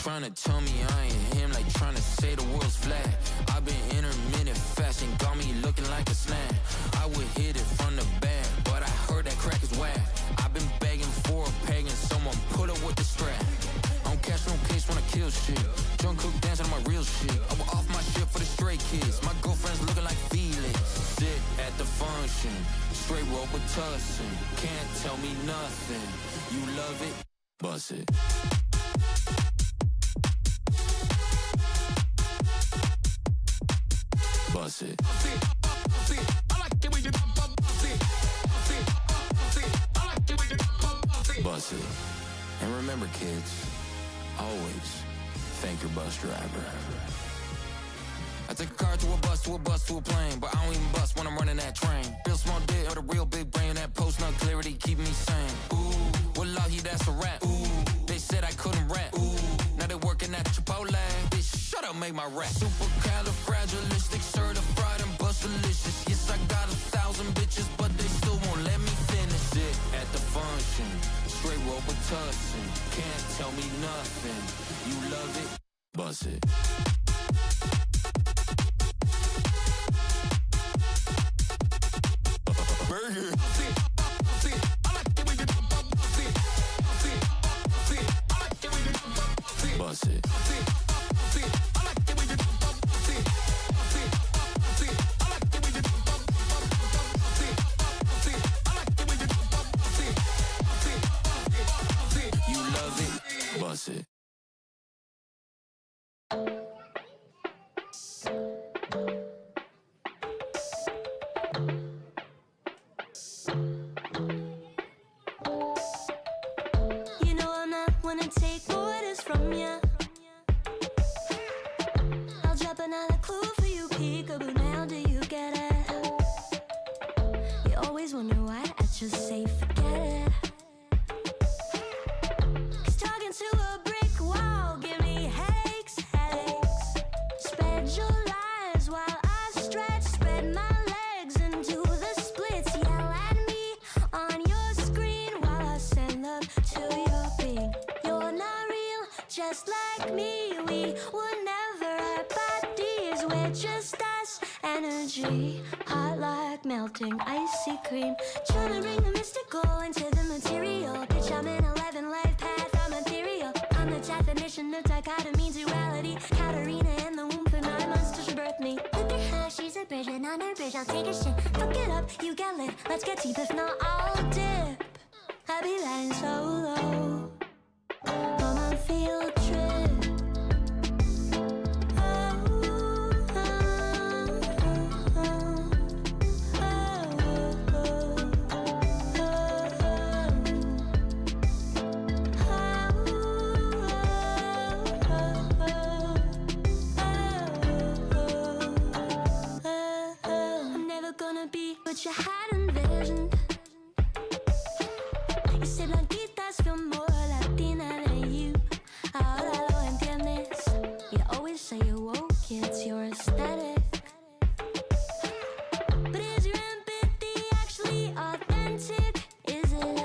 tryna tell me I ain't him, like tryna say the world's flat. I've been intermittent fasting, got me looking like a snack. I would hit it from the back, but I heard that crack is whack. I've been begging for a pagan, someone pull up with the strap. I don't catch no case when I kill shit. Drunk cook dancing on my real shit. I was off my shit for the stray kids. My girlfriend's looking like Felix. Sit at the function, straight rope with tussin'. Can't tell me nothing. You love it, bust it. Bust it. Bust it. And remember, kids, always thank your bus driver. I take a car to a bus, to a bus, to a plane, but I don't even bust when I'm running that train. Real small dick with a real big brain, that post nut clarity keep me sane. Ooh, wallahi, that's a rap. Ooh, they said I couldn't rap. Ooh, now they working at Chipotle. Bitch, shut up, make my rap. Supercalifragilistic, certified and bustalicious. Yes, I got 1,000 bitches, but they still won't let me finish it. At the function, straight rope with tussin'. Can't tell me nothing. You love it, bust it. Burger. Bust it. You love it, bust it. You know I'm not wanna take orders from ya. I'll drop another clue for you, peekaboo. Now do you get it? You always wonder why I just say forget it. 'Cause talking to a brick wall give me headaches, headaches. Spread your lies while I stretch, spread my legs into the splits. Yell at me on your screen while I send love to your being. You're not real, just like me. We were never our bodies, we're just us. Energy, hot like melting icy cream. Tryna bring the mystical into the material. Bitch, I'm in 11 life path, I'm ethereal. I'm the definition of dichotomy, duality. Katarina in the womb for 9 months till she birthed me. Look at her, she's a virgin on her bridge. I'll take a shit, fuck it up, you get lit. Let's get deep, if not, I'll dip. I'll be riding solo on my field trip. I'm never gonna be what you had envisioned. You say blanquitas feel more Latina than you. Ahora lo entiendes. You always say you're woke, it's your aesthetic. But is your empathy actually authentic? Is it?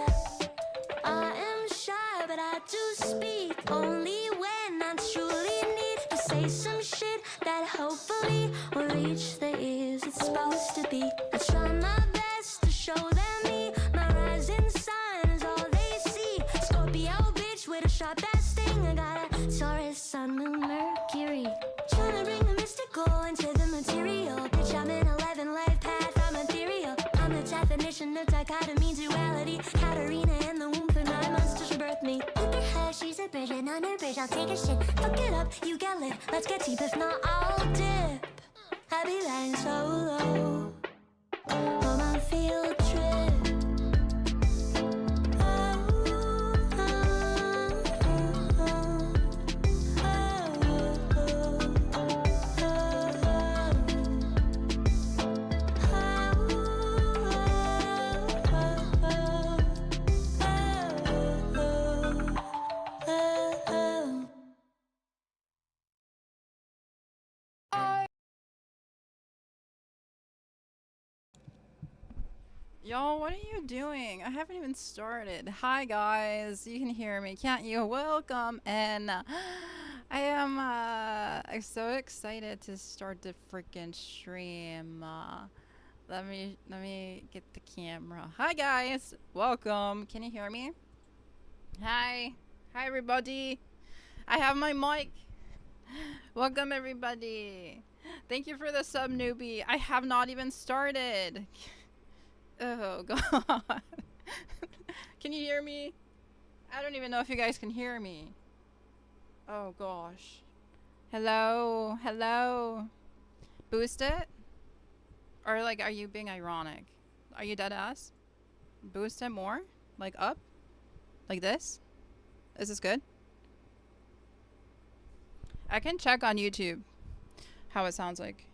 I am shy, but I do speak only when I truly need to say some shit that hopefully will reach the ears it's supposed to be. I try my best to show them me. My rising sun is all they see. Scorpio bitch with a sharp ass sting. I got a Taurus, Sun, Moon, Mercury. Tryna bring the mystical into the material. Bitch, I'm in 11 life path, I'm ethereal. I'm the definition of dichotomy, duality. Katarina in the womb for 9 months till she birthed me. Look at her, she's a virgin on her bridge. I'll take a shit, fuck it up, you get lit. Let's get deep, if not, I'll dip. I'll be riding solo on my field trip. Y'all, what are you doing? I haven't even started. Hi guys, you can hear me, can't you? Welcome, and I am I'm so excited to start the freaking stream. Let me get the camera. Hi guys, welcome. Can you hear me? Hi, hi everybody. I have my mic. Welcome everybody. Thank you for the sub, newbie. I have not even started. Oh god. Can you hear me? I don't even know if you guys can hear me. Oh gosh. Hello, hello. Boost it? Or like, are you being ironic? Are you dead ass? Boost it more? Like up? Like this? Is this good? I can check on YouTube how it sounds like.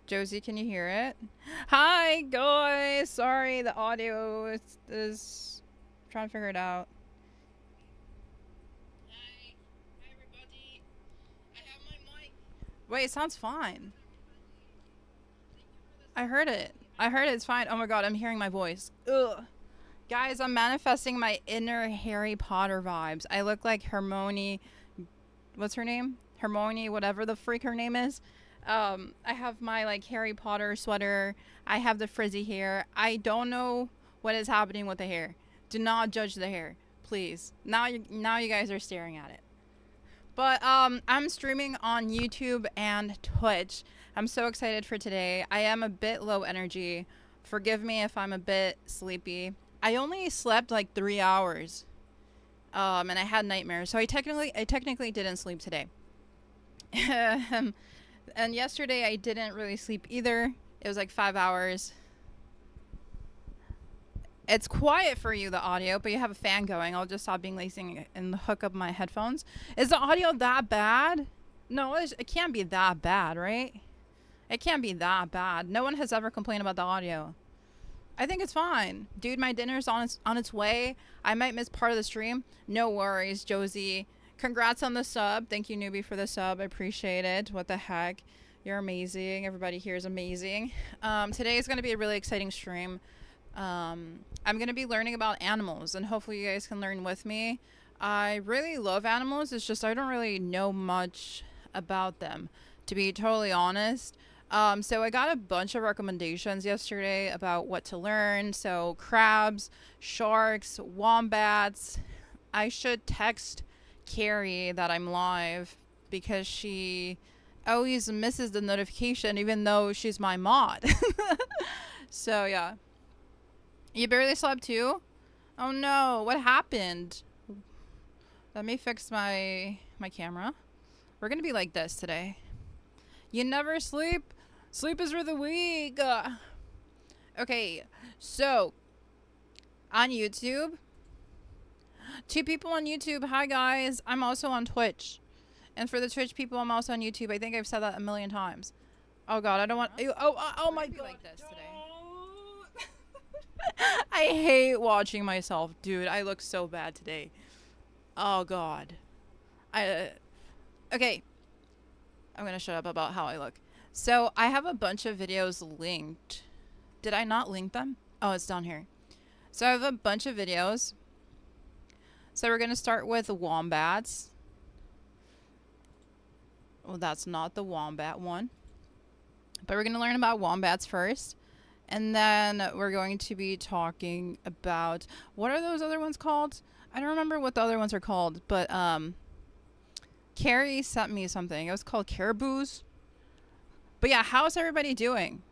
Josie, can you hear it? Hi, guys. Sorry, the audio is trying to figure it out. Hi, everybody. I have my mic. Wait, it sounds fine. I heard it. I heard it. It's fine. Oh my god, I'm hearing my voice. Ugh. Guys, I'm manifesting my inner Harry Potter vibes. I look like Hermione. What's her name? Hermione, whatever the freak her name is. I have my like Harry Potter sweater. I have the frizzy hair. I don't know what is happening with the hair. Do not judge the hair, please. Now you guys are staring at it. But I'm streaming on YouTube and Twitch. I'm so excited for today. I am a bit low energy. Forgive me if I'm a bit sleepy. I only slept like 3 hours. And I had nightmares. So I technically didn't sleep today. And yesterday I didn't really sleep either. It was like 5 hours. It's quiet for you, the audio, but you have a fan going. I'll just stop being lazy and hook up my headphones. Is the audio that bad? No, it can't be that bad, right? It can't be that bad. No one has ever complained about the audio. I think it's fine. Dude, my dinner's on its way. I might miss part of the stream. No worries, Josie. Congrats on the sub. Thank you, newbie, for the sub. I appreciate it. What the heck? You're amazing. Everybody here is amazing. Today is going to be a really exciting stream. I'm going to be learning about animals, and hopefully you guys can learn with me. I really love animals. It's just I don't really know much about them, to be totally honest. So I got a bunch of recommendations yesterday about what to learn. So crabs, sharks, wombats. I should text Carrie that I'm live because she always misses the notification even though she's my mod. So yeah. You barely slept too? Oh no, what happened? Let me fix my camera. We're gonna be like this today. You never sleep? Sleep is for the weak. Okay, so on YouTube, 2 people on YouTube. Hi guys, I'm also on Twitch. And for the Twitch people, I'm also on YouTube. I think I've said that a million times. Oh god, I don't want. Oh my god. Like this today. I hate watching myself, dude. I look so bad today. Oh god. Okay. I'm gonna shut up about how I look. So I have a bunch of videos linked. Did I not link them? Oh, it's down here. So I have a bunch of videos. So we're gonna start with wombats. Well, that's not the wombat one. But we're gonna learn about wombats first. And then we're going to be talking about, what are those other ones called? I don't remember what the other ones are called, but Carrie sent me something. It was called caribous. But yeah, how's everybody doing?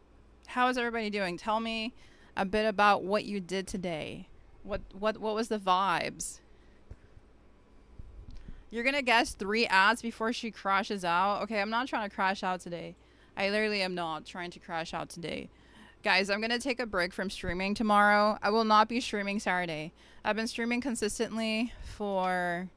How is everybody doing? Tell me a bit about what you did today. What was the vibes? You're gonna guess 3 ads before she crashes out? Okay, I'm not trying to crash out today. I literally am not trying to crash out today. Guys, I'm going to take a break from streaming tomorrow. I will not be streaming Saturday. I've been streaming consistently for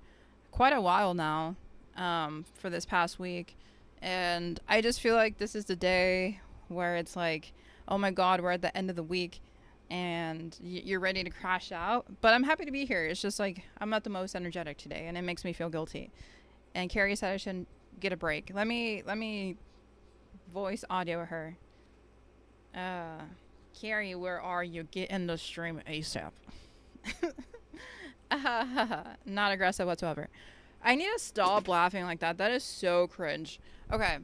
quite a while now, for this past week. And I just feel like this is the day where it's like, oh my god, we're at the end of the week and you're ready to crash out. But I'm happy to be here. It's just like, I'm not the most energetic today and it makes me feel guilty. And Carrie said I shouldn't get a break. Let me voice audio her. Carrie, where are you? Get in the stream ASAP. Not aggressive whatsoever. I need to stop laughing like that. That is so cringe. Okay.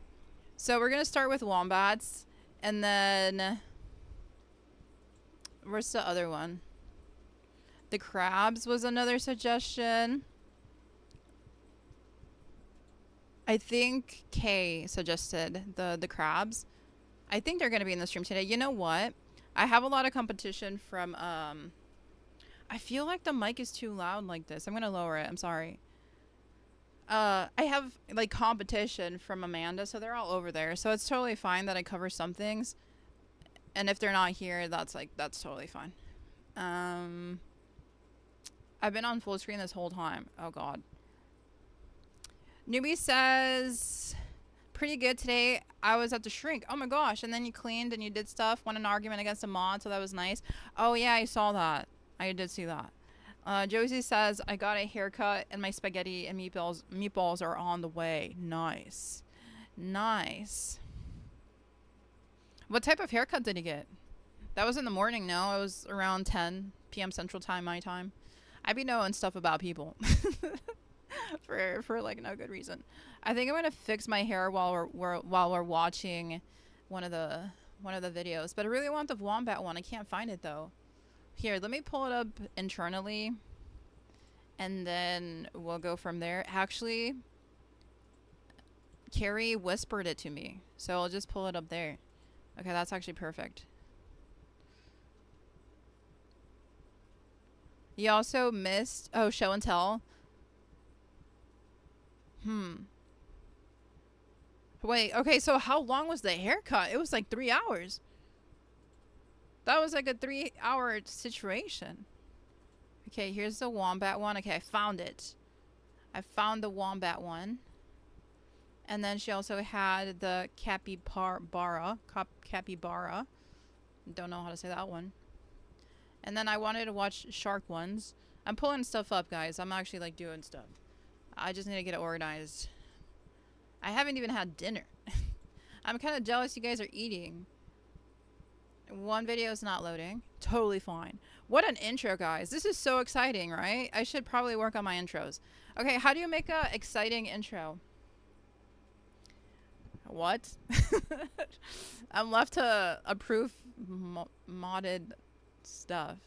So we're going to start with wombats. And then... Where's the other one? The crabs was another suggestion. I think Kay suggested the crabs. I think they're going to be in the stream today. You know what? I have a lot of competition from... I feel like the mic is too loud like this. I'm going to lower it. I'm sorry. I have like competition from Amanda, so they're all over there. So it's totally fine that I cover some things. And if they're not here, that's totally fine. I've been on full screen this whole time. Oh god. Newbie says, pretty good today. I was at the shrink. Oh my gosh. And then you cleaned and you did stuff. Won an argument against a mod, so that was nice. Oh yeah, I saw that. I did see that. Josie says, I got a haircut and my spaghetti and meatballs are on the way. Nice. Nice. What type of haircut did you get? That was in the morning, no? It was around 10 p.m. Central Time, my time. I be knowing stuff about people. for like no good reason. I think I'm gonna fix my hair while we're watching one of the videos. But I really want the wombat one. I can't find it though. Here, let me pull it up internally, and then we'll go from there. Actually, Carrie whispered it to me, so I'll just pull it up there. Okay, that's actually perfect. You also missed... Oh, show and tell. Wait, okay, so how long was the haircut? It was like 3 hours. That was like a 3-hour situation. Okay, here's the wombat one. Okay, I found it. I found the wombat one. And then she also had the capybara. Capybara. Don't know how to say that one. And then I wanted to watch shark ones. I'm pulling stuff up, guys. I'm actually like doing stuff. I just need to get it organized. I haven't even had dinner. I'm kind of jealous you guys are eating. One video is not loading. Totally fine. What an intro, guys. This is so exciting, right? I should probably work on my intros. Okay, how do you make a exciting intro? What? I'm left to approve modded stuff.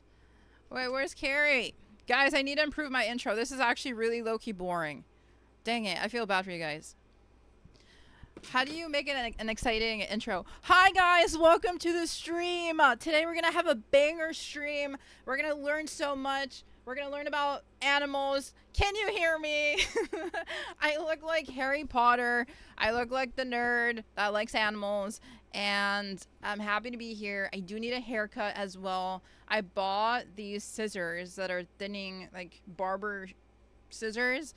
Wait, where's Carrie? Guys, I need to improve my intro. This is actually really low-key boring. Dang it. I feel bad for you guys. How do you make it an exciting intro? Hi guys, welcome to the stream. Today we're gonna have a banger stream. We're gonna learn so much. We're gonna learn about animals. Can you hear me? I look like Harry Potter. I look like the nerd that likes animals. And I'm happy to be here. I do need a haircut as well. I bought these scissors that are thinning, like barber scissors,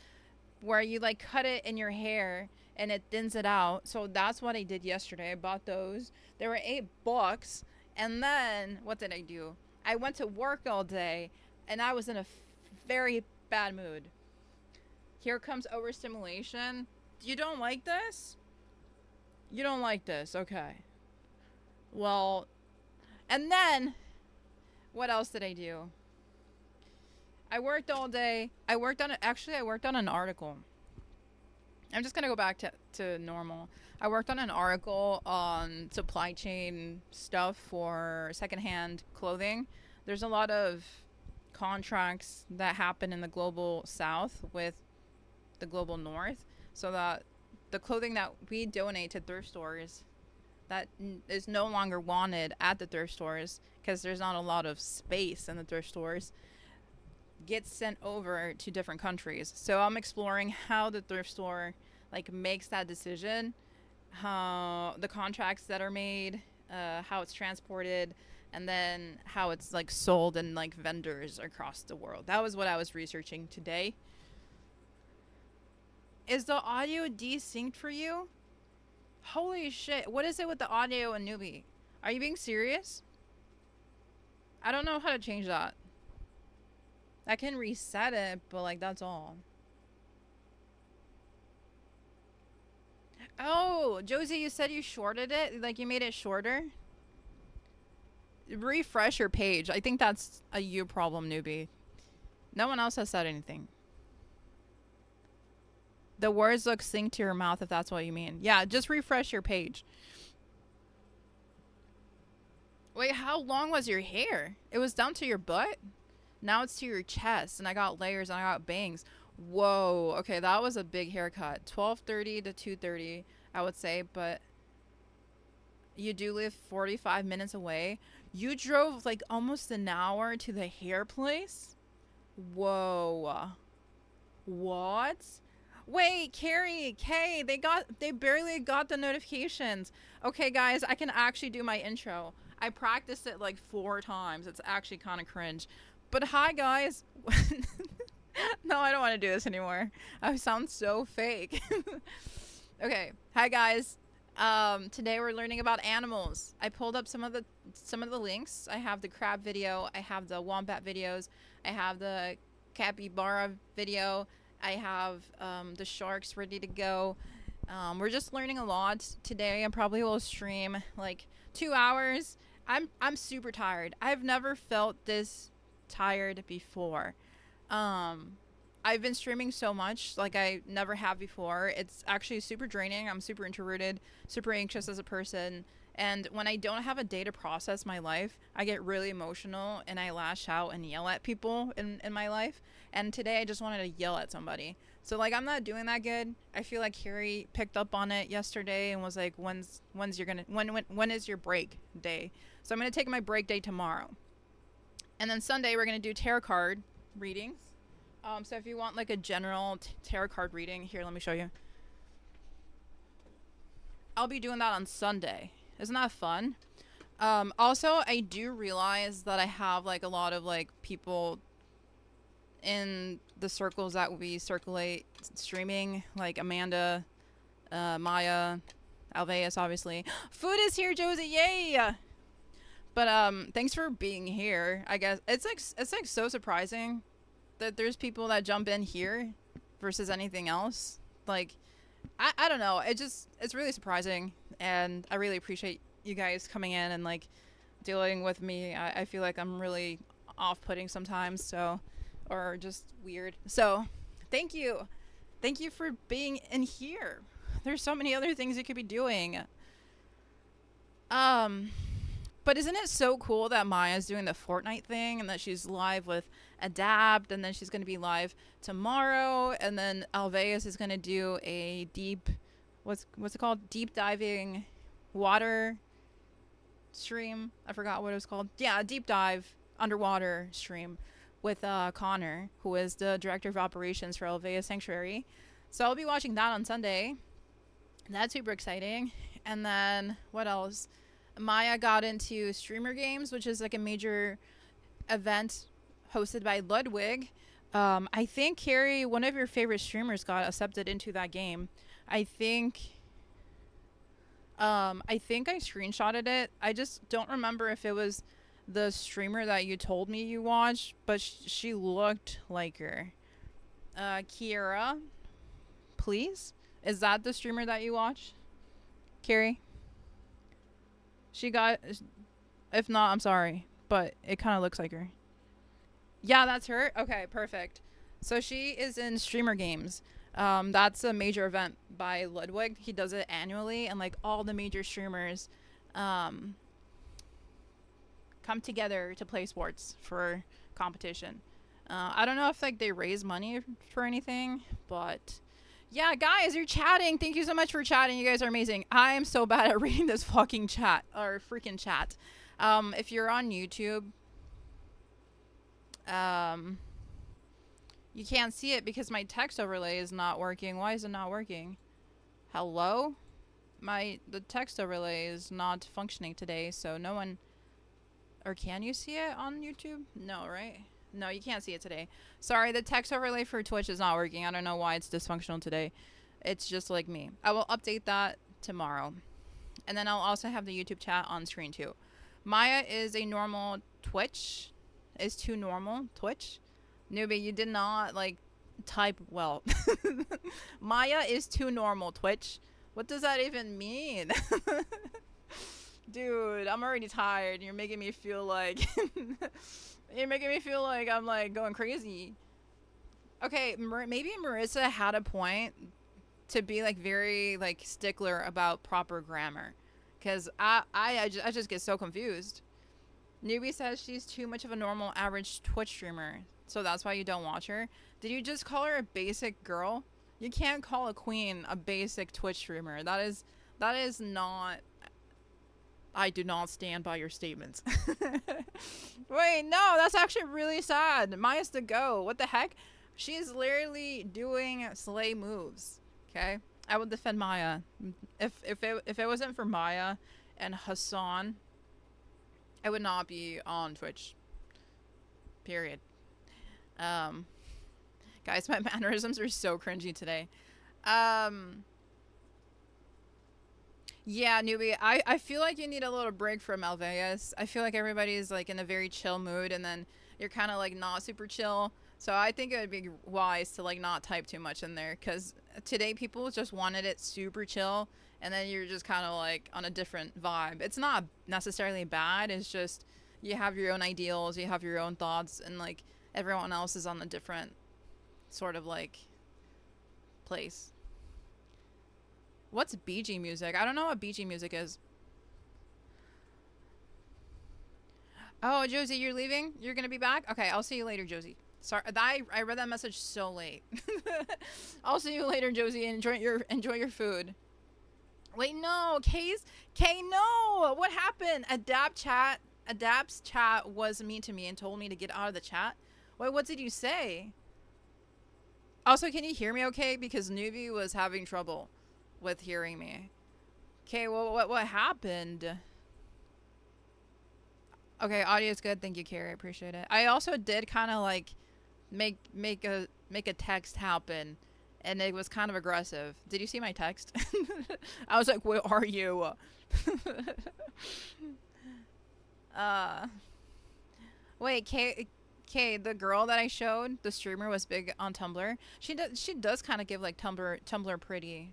where you like cut it in your hair and it thins it out. So that's what I did yesterday. I bought those. They were $8. And then what did I do? I went to work all day and I was in a very bad mood. Here comes overstimulation. You don't like this? You don't like this. Okay. Well, and then what else did I do? I worked all day. I worked on an article. I'm just gonna go back to normal. I worked on an article on supply chain stuff for secondhand clothing. There's a lot of contracts that happen in the global south with the global north, so that the clothing that we donate to thrift stores that is no longer wanted at the thrift stores because there's not a lot of space in the thrift stores gets sent over to different countries. So I'm exploring how the thrift store like makes that decision, how the contracts that are made, how it's transported, and then how it's like sold and like vendors across the world. That was what I was researching today. Is the audio desynced for you? Holy shit. What is it with the audio and Newbie? Are you being serious? I don't know how to change that. I can reset it, but like that's all. Oh, Josie, you said you shorted it? Like you made it shorter? refresh your page. I think that's a you problem, newbie. No one else has said anything. The words look synced to your mouth, if that's what you mean. Yeah, just refresh your page. Wait, how long was your hair? It was down to your butt? Now it's to your chest, and I got layers and I got bangs. Whoa, okay, that was a big haircut. 12:30 to 2:30, I would say, but you do live 45 minutes away. You drove like almost an hour to the hair place? Whoa. What? Wait, Carrie, Kay, they barely got the notifications. Okay, guys, I can actually do my intro. I practiced it like 4 times. It's actually kind of cringe. But hi, guys. No, I don't want to do this anymore. I sound so fake. Okay, hi guys. Today we're learning about animals. I pulled up some of the links. I have the crab video. I have the wombat videos. I have the capybara video. I have the sharks ready to go. We're just learning a lot today. I probably will stream like 2 hours. I'm super tired. I've never felt this tired before. I've been streaming so much like I never have before. It's actually super draining. I'm super introverted, super anxious as a person. And when I don't have a day to process my life, I get really emotional and I lash out and yell at people in my life. And today I just wanted to yell at somebody. So like I'm not doing that good. I feel like Carrie picked up on it yesterday and was like, when is your break day? So I'm gonna take my break day tomorrow. And then Sunday we're gonna do tarot card readings. So if you want like a general tarot card reading, here, let me show you. I'll be doing that on Sunday. Isn't that fun? Also, I do realize that I have like a lot of like people in the circles that we circulate streaming, like Amanda, Maya, Alveus, obviously. Food is here, Josie, yay! But thanks for being here. I guess it's like so surprising that there's people that jump in here versus anything else. Like I don't know, it's really surprising, and I really appreciate you guys coming in and like dealing with me. I feel like I'm really off-putting sometimes, so, or just weird. So thank you for being in here. There's so many other things you could be doing. But isn't it so cool that Maya's doing the Fortnite thing and that she's live with Adapt, and then she's going to be live tomorrow, and then Alveus is going to do a deep, what's it called? Deep diving water stream. I forgot what it was called. Yeah, a deep dive underwater stream with Connor, who is the director of operations for Alveus Sanctuary. So I'll be watching that on Sunday. That's super exciting. And then what else? Maya got into Streamer Games, which is like a major event hosted by Ludwig. I think, Carrie, one of your favorite streamers got accepted into that game. I think I screenshotted it. I just don't remember if it was the streamer that you told me you watched, but she looked like her. Kiera, please? Is that the streamer that you watch, Carrie? She got, if not, I'm sorry, but it kind of looks like her. Yeah, that's her? Okay, perfect. So she is in Streamer Games. That's a major event by Ludwig. He does it annually, and like all the major streamers come together to play sports for competition. I don't know if like they raise money for anything, but yeah, guys, you're chatting. Thank you so much for chatting. You guys are amazing. I am so bad at reading this fucking chat, or freaking chat. If you're on YouTube, you can't see it because my text overlay is not working. Why is it not working? Hello? The text overlay is not functioning today, so no one, or can you see it on YouTube? No, right? No, you can't see it today. Sorry, the text overlay for Twitch is not working. I don't know why it's dysfunctional today. It's just like me. I will update that tomorrow. And then I'll also have the YouTube chat on screen too. Maya is a normal Twitch. Is too normal Twitch. Newbie, you did not like type well. Maya is too normal Twitch. What does that even mean? Dude, I'm already tired. You're making me feel like you're making me feel like I'm like going crazy. Okay, maybe Marissa had a point to be like very like stickler about proper grammar, because I just get so confused. Newbie says she's too much of a normal average Twitch streamer, so that's why you don't watch her. Did you just call her a basic girl? You can't call a queen a basic Twitch streamer. That is not. I do not stand by your statements. Wait, no, that's actually really sad. Maya's the go. What the heck? She's literally doing slay moves. Okay, I would defend Maya. If it wasn't for Maya and Hassan, I would not be on Twitch. Period. Guys, my mannerisms are so cringy today. Yeah, newbie, I feel like you need a little break from Alveus. I feel like everybody's like in a very chill mood, and then you're kind of like not super chill. So I think it would be wise to like not type too much in there, because today people just wanted it super chill, and then you're just kind of like on a different vibe. It's not necessarily bad. It's just you have your own ideals, you have your own thoughts, and like everyone else is on a different sort of like place. What's BG music? I don't know what BG music is. Oh, Josie, you're leaving? You're gonna be back? Okay, I'll see you later, Josie. Sorry, I read that message so late. I'll see you later, Josie. Enjoy your food. Wait, no, Kay, no. What happened? Adapt's chat was mean to me and told me to get out of the chat. Wait, what did you say? Also, can you hear me okay? Because Newbie was having trouble with hearing me. Okay, well, what happened? Okay, audio's good. Thank you, Carrie. I appreciate it. I also did kind of like make a text happen, and it was kind of aggressive. Did you see my text? I was like, "Where are you?" Wait, Kay, the girl that I showed, the streamer, was big on Tumblr. She does kind of give like Tumblr pretty.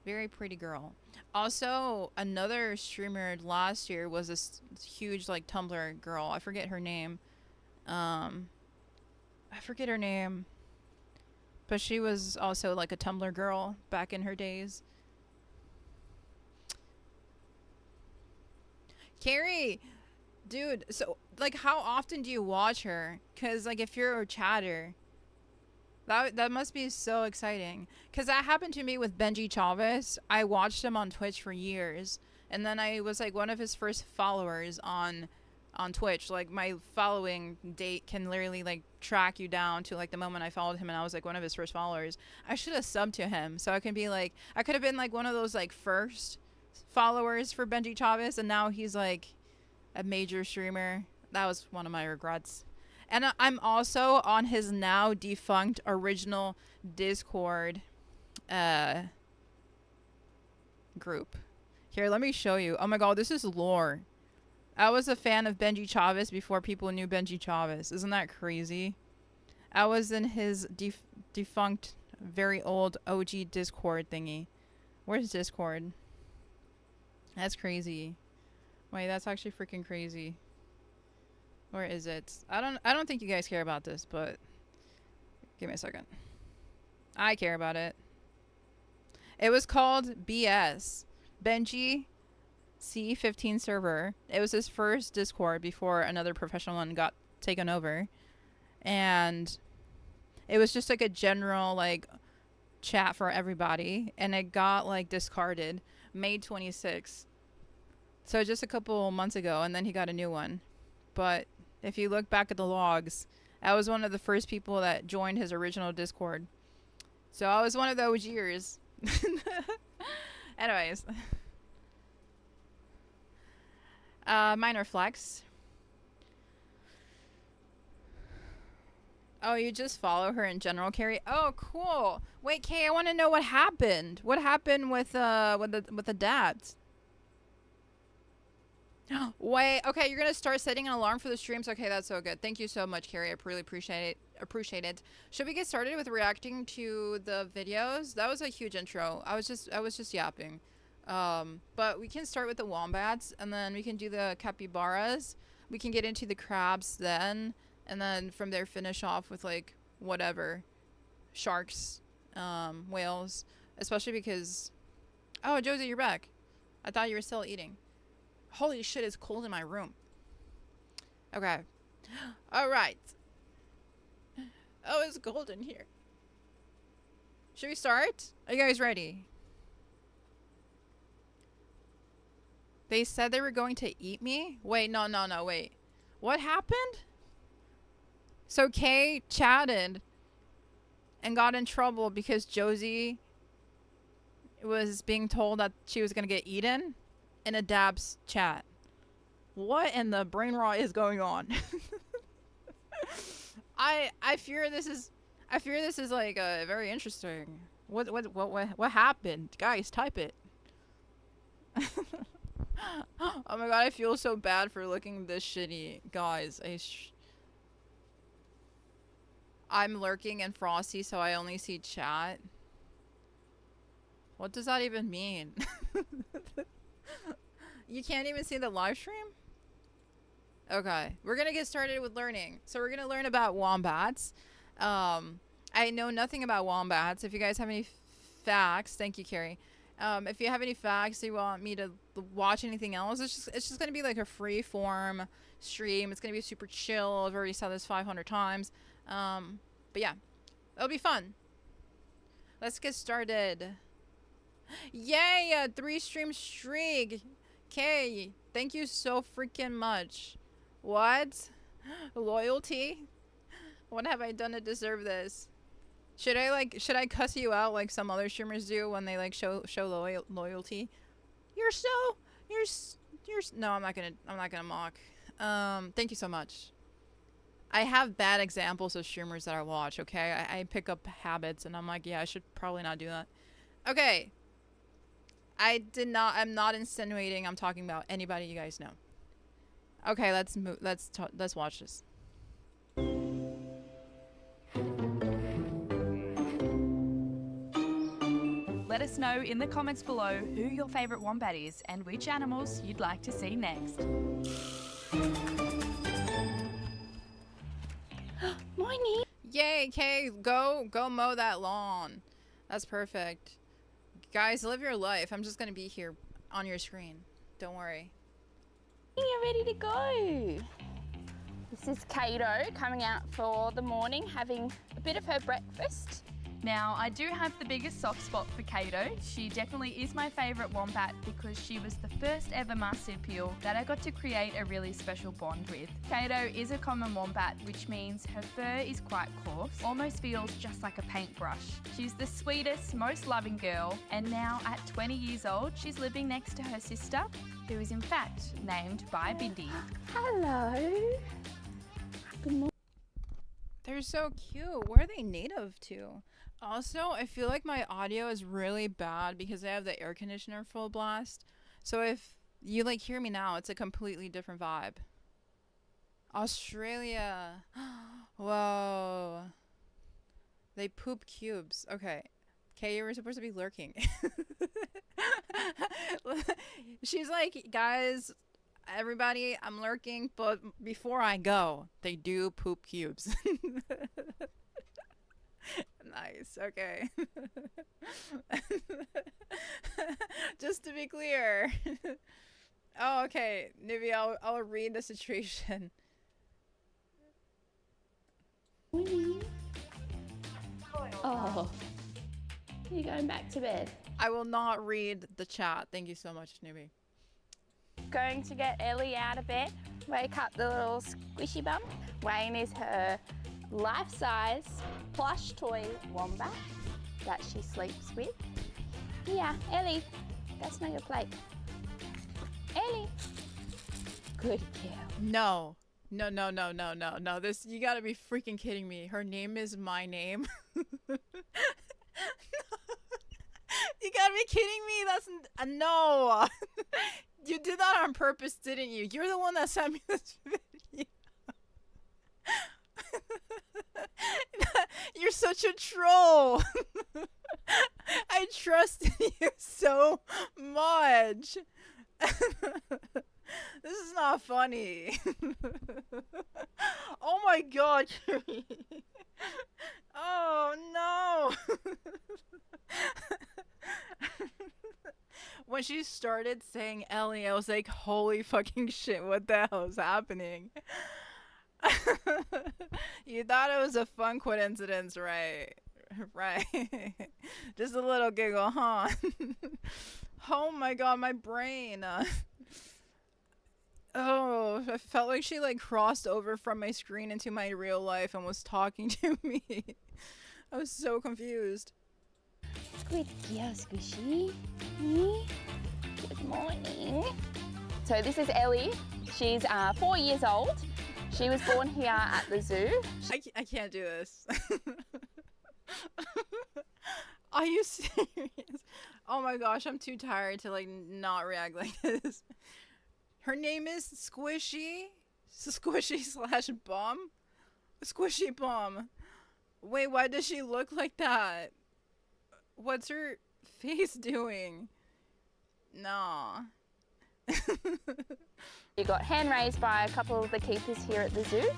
Very pretty girl. Also, another streamer last year was this huge like Tumblr girl. I forget her name. But she was also like a Tumblr girl back in her days. Carrie, dude, so like how often do you watch her? 'Cause like if you're a chatter, that must be so exciting. 'Cause that happened to me with Benji Chavez. I watched him on Twitch for years, and then I was like one of his first followers on Twitch. Like my following date can literally like track you down to like the moment I followed him, and I was like one of his first followers. I should have subbed to him so I could be like, I could have been like one of those like first followers for Benji Chavez, and now he's like a major streamer. That was one of my regrets. And I'm also on his now defunct original Discord group. Here, let me show you. Oh my god, this is lore. I was a fan of Benji Chavez before people knew Benji Chavez. Isn't that crazy? I was in his defunct, very old OG Discord thingy. Where's Discord? That's crazy. Wait, that's actually freaking crazy. Where is it? I don't think you guys care about this, but give me a second. I care about it. It was called BS. Benji C15 server. It was his first Discord before another professional one got taken over. And it was just like a general like chat for everybody, and it got like discarded May 26th. So just a couple months ago, and then he got a new one. But if you look back at the logs, I was one of the first people that joined his original Discord. So I was one of the OGers. Anyways. Minor flex. Oh, you just follow her in general, Carrie? Oh, cool. Wait, Kay, I want to know what happened. What happened with the dads? Wait, okay, you're gonna start setting an alarm for the streams. Okay, that's so good. Thank you so much, Carrie. I really appreciate it. Should we get started with reacting to the videos? That was a huge intro. I was just yapping. But we can start with the wombats, and then we can do the capybaras. We can get into the crabs then, and then from there finish off with like whatever, sharks, whales, especially because, oh, Josie, you're back. I thought you were still eating. Holy shit, it's cold in my room. Okay. All right. Oh, it's cold in here. Should we start? Are you guys ready? They said they were going to eat me? Wait, no, wait. What happened? So Kay chatted and got in trouble because Josie was being told that she was going to get eaten in a Dabs chat. What in the brain rot is going on? I fear this is like very interesting. What happened? Guys, type it. Oh my god, I feel so bad for looking this shitty. Guys, I'm lurking in Frosty, so I only see chat. What does that even mean? You can't even see the live stream? Okay, we're gonna get started with learning. So we're gonna learn about wombats. I know nothing about wombats. If you guys have any facts, thank you, Carrie. If you have any facts, you want me to watch anything else, it's just gonna be like a free form stream. It's gonna be super chill. I've already said this 500 times. But yeah, it'll be fun. Let's get started. Yay, a 3-stream streak. Okay, thank you so freaking much. What? Loyalty? What have I done to deserve this? Should I cuss you out like some other streamers do when they like show loyalty? No, I'm not gonna mock. Thank you so much. I have bad examples of streamers that I watch, okay? I pick up habits and I'm like, yeah, I should probably not do that. Okay. I'm not insinuating I'm talking about anybody you guys know. Okay, let's watch this. Let us know in the comments below who your favourite wombat is and which animals you'd like to see next. Morning. Yay, Kay, go mow that lawn. That's perfect. Guys, live your life. I'm just gonna be here on your screen. Don't worry. You're ready to go. This is Kato coming out for the morning, having a bit of her breakfast. Now, I do have the biggest soft spot for Kato. She definitely is my favourite wombat because she was the first ever marsupial that I got to create a really special bond with. Kato is a common wombat, which means her fur is quite coarse, almost feels just like a paintbrush. She's the sweetest, most loving girl, and now at 20 years old, she's living next to her sister, who is in fact named by Bindi. Hello. Good morning. They're so cute. Where are they native to? Also, I feel like my audio is really bad because I have the air conditioner full blast. So if you like hear me now, it's a completely different vibe. Australia. Whoa. They poop cubes. Okay. Okay, you were supposed to be lurking. She's like, guys, everybody, I'm lurking, but before I go, they do poop cubes. Nice, okay. Just to be clear. Oh, okay. Maybe I'll read the situation. Oh, you're going back to bed. I will not read the chat. Thank you so much, Newbie. Going to get Ellie out of bed, wake up the little squishy bum. Wayne is her life-size plush toy wombat that she sleeps with. Yeah, Ellie, that's not your plate. Ellie. Good girl. No. This, you gotta be freaking kidding me. Her name is my name. You gotta be kidding me. That's no. You did that on purpose, didn't you? You're the one that sent me this video. You're such a troll. I trusted you so much. This is not funny. Oh my god. Oh no. When she started saying Ellie, I was like, holy fucking shit, what the hell is happening? You thought it was a fun coincidence, right? Right. Just a little giggle, huh? Oh my god, my brain. Oh, I felt like she like crossed over from my screen into my real life and was talking to me. I was so confused. Good girl, Squishy. Good morning. So this is Ellie. She's 4 years old. She was born here at the zoo. I can't do this. Are you serious? Oh my gosh, I'm too tired to like not react like this. Her name is Squishy. Squishy slash Bomb. Squishy Bomb. Wait, why does she look like that? What's her face doing? Nah. She got hand raised by a couple of the keepers here at the zoo,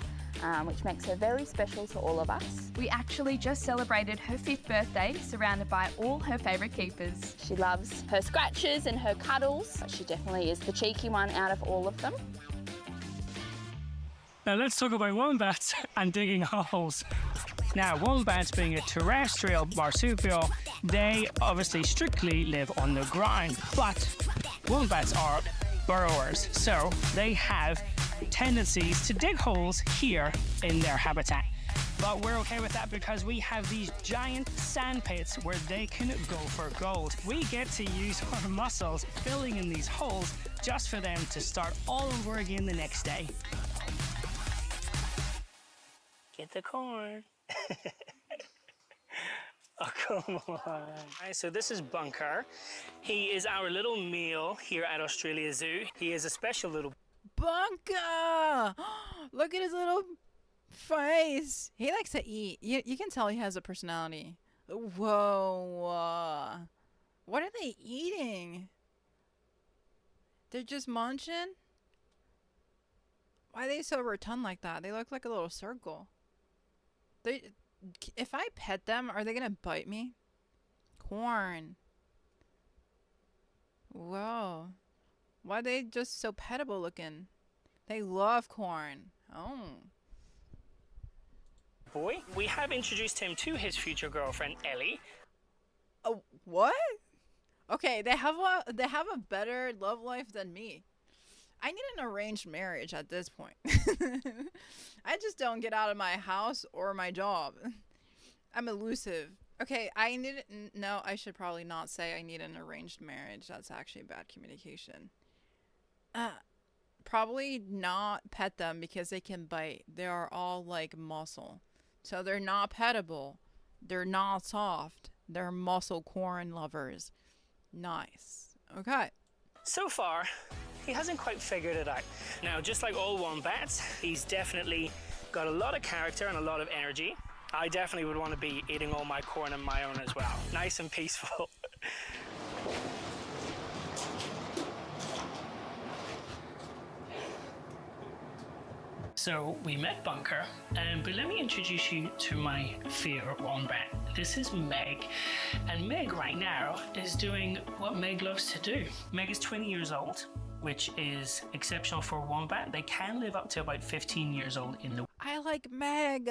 which makes her very special to all of us. We actually just celebrated her 5th birthday, surrounded by all her favourite keepers. She loves her scratches and her cuddles, but she definitely is the cheeky one out of all of them. Now let's talk about wombats and digging holes. Now, wombats being a terrestrial marsupial, they obviously strictly live on the ground, but wombats are burrowers, so they have tendencies to dig holes here in their habitat. But we're okay with that because we have these giant sand pits where they can go for gold. We get to use our muscles filling in these holes just for them to start all over again the next day. Get the corn. Oh, come on. Right, so this is Bunker. He is our little male here at Australia Zoo. He is a special little... Bunker! Look at his little face. He likes to eat. You can tell he has a personality. Whoa. What are they eating? They're just munching? Why are they so rotund like that? They look like a little circle. If I pet them, are they gonna bite me? Corn. Whoa. Why are they just so petable looking? They love corn. Oh. Boy, we have introduced him to his future girlfriend, Ellie. Oh, what? Okay, they have a better love life than me. I need an arranged marriage at this point. I just don't get out of my house or my job. I'm elusive. Okay, no, I should probably not say I need an arranged marriage. That's actually bad communication. Probably not pet them because they can bite. They are all like muscle. So they're not petable. They're not soft. They're muscle corn lovers. Nice. Okay. So far, he hasn't quite figured it out. Now, just like all wombats, he's definitely got a lot of character and a lot of energy. I definitely would want to be eating all my corn on my own as well. Nice and peaceful. So we met Bunker, but let me introduce you to my favorite wombat. This is Meg, and Meg right now is doing what Meg loves to do. Meg is 20 years old, which is exceptional for a wombat. They can live up to about 15 years old in the... I like Meg,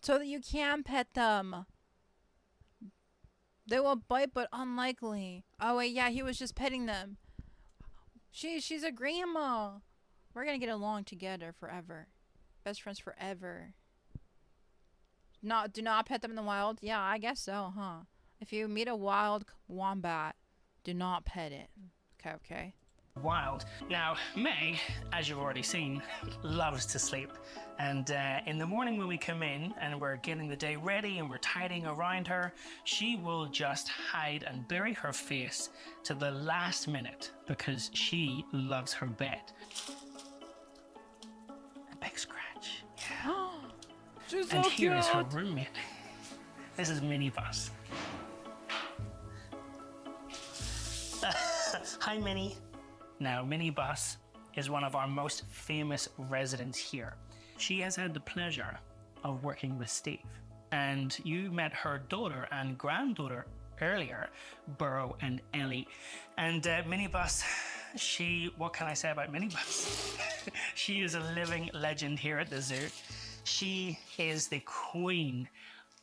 so that you can pet them. They will bite, but unlikely. Oh wait, yeah, he was just petting them. She's a grandma. We're gonna get along together forever. Best friends forever. Do not pet them in the wild? Yeah, I guess so, huh? If you meet a wild wombat, do not pet it. Okay. Wild. Now, Meg, as you've already seen, loves to sleep. And in the morning when we come in and we're getting the day ready and we're tidying around her, she will just hide and bury her face to the last minute because she loves her bed. A big scratch. Yeah. She's And so here is her cute. roommate. This is Minibus. Hi, Minnie. Now, Minnie Bus is one of our most famous residents here. She has had the pleasure of working with Steve. And you met her daughter and granddaughter earlier, Burrow and Ellie. And Minnie Bus, what can I say about Minnie Bus? She is a living legend here at the zoo. She is the queen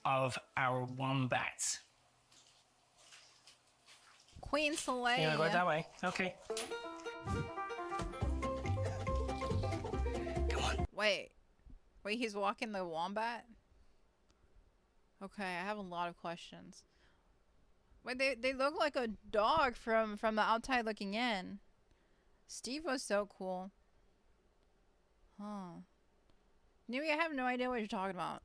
of our wombats. Queen Slay. You wanna go that way? Okay. Come on. Wait, he's walking the wombat? Okay, I have a lot of questions. Wait, they look like a dog from the outside looking in. Steve was so cool. Huh. Newbie, I have no idea what you're talking about.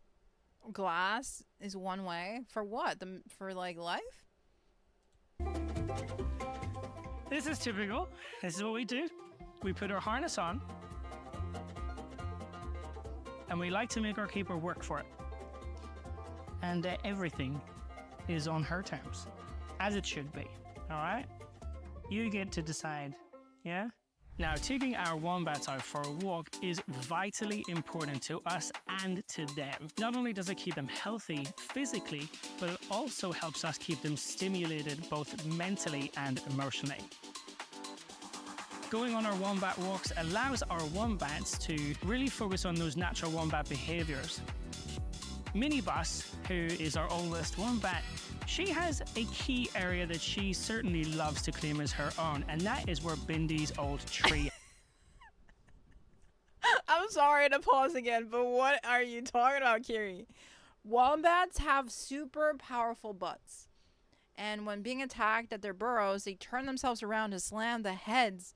Glass is one way. For what? For like life? This is typical. This is what we do. We put our harness on. And we like to make our keeper work for it. And everything is on her terms. As it should be. Alright? You get to decide. Yeah? Now, taking our wombats out for a walk is vitally important to us and to them. Not only does it keep them healthy physically, but it also helps us keep them stimulated both mentally and emotionally. Going on our wombat walks allows our wombats to really focus on those natural wombat behaviors. Minnie Bus, who is our oldest wombat, she has a key area that she certainly loves to claim as her own, and that is where Bindy's old tree. I'm sorry to pause again, but what are you talking about, Kiri? Wombats have super powerful butts. And when being attacked at their burrows, they turn themselves around to slam the heads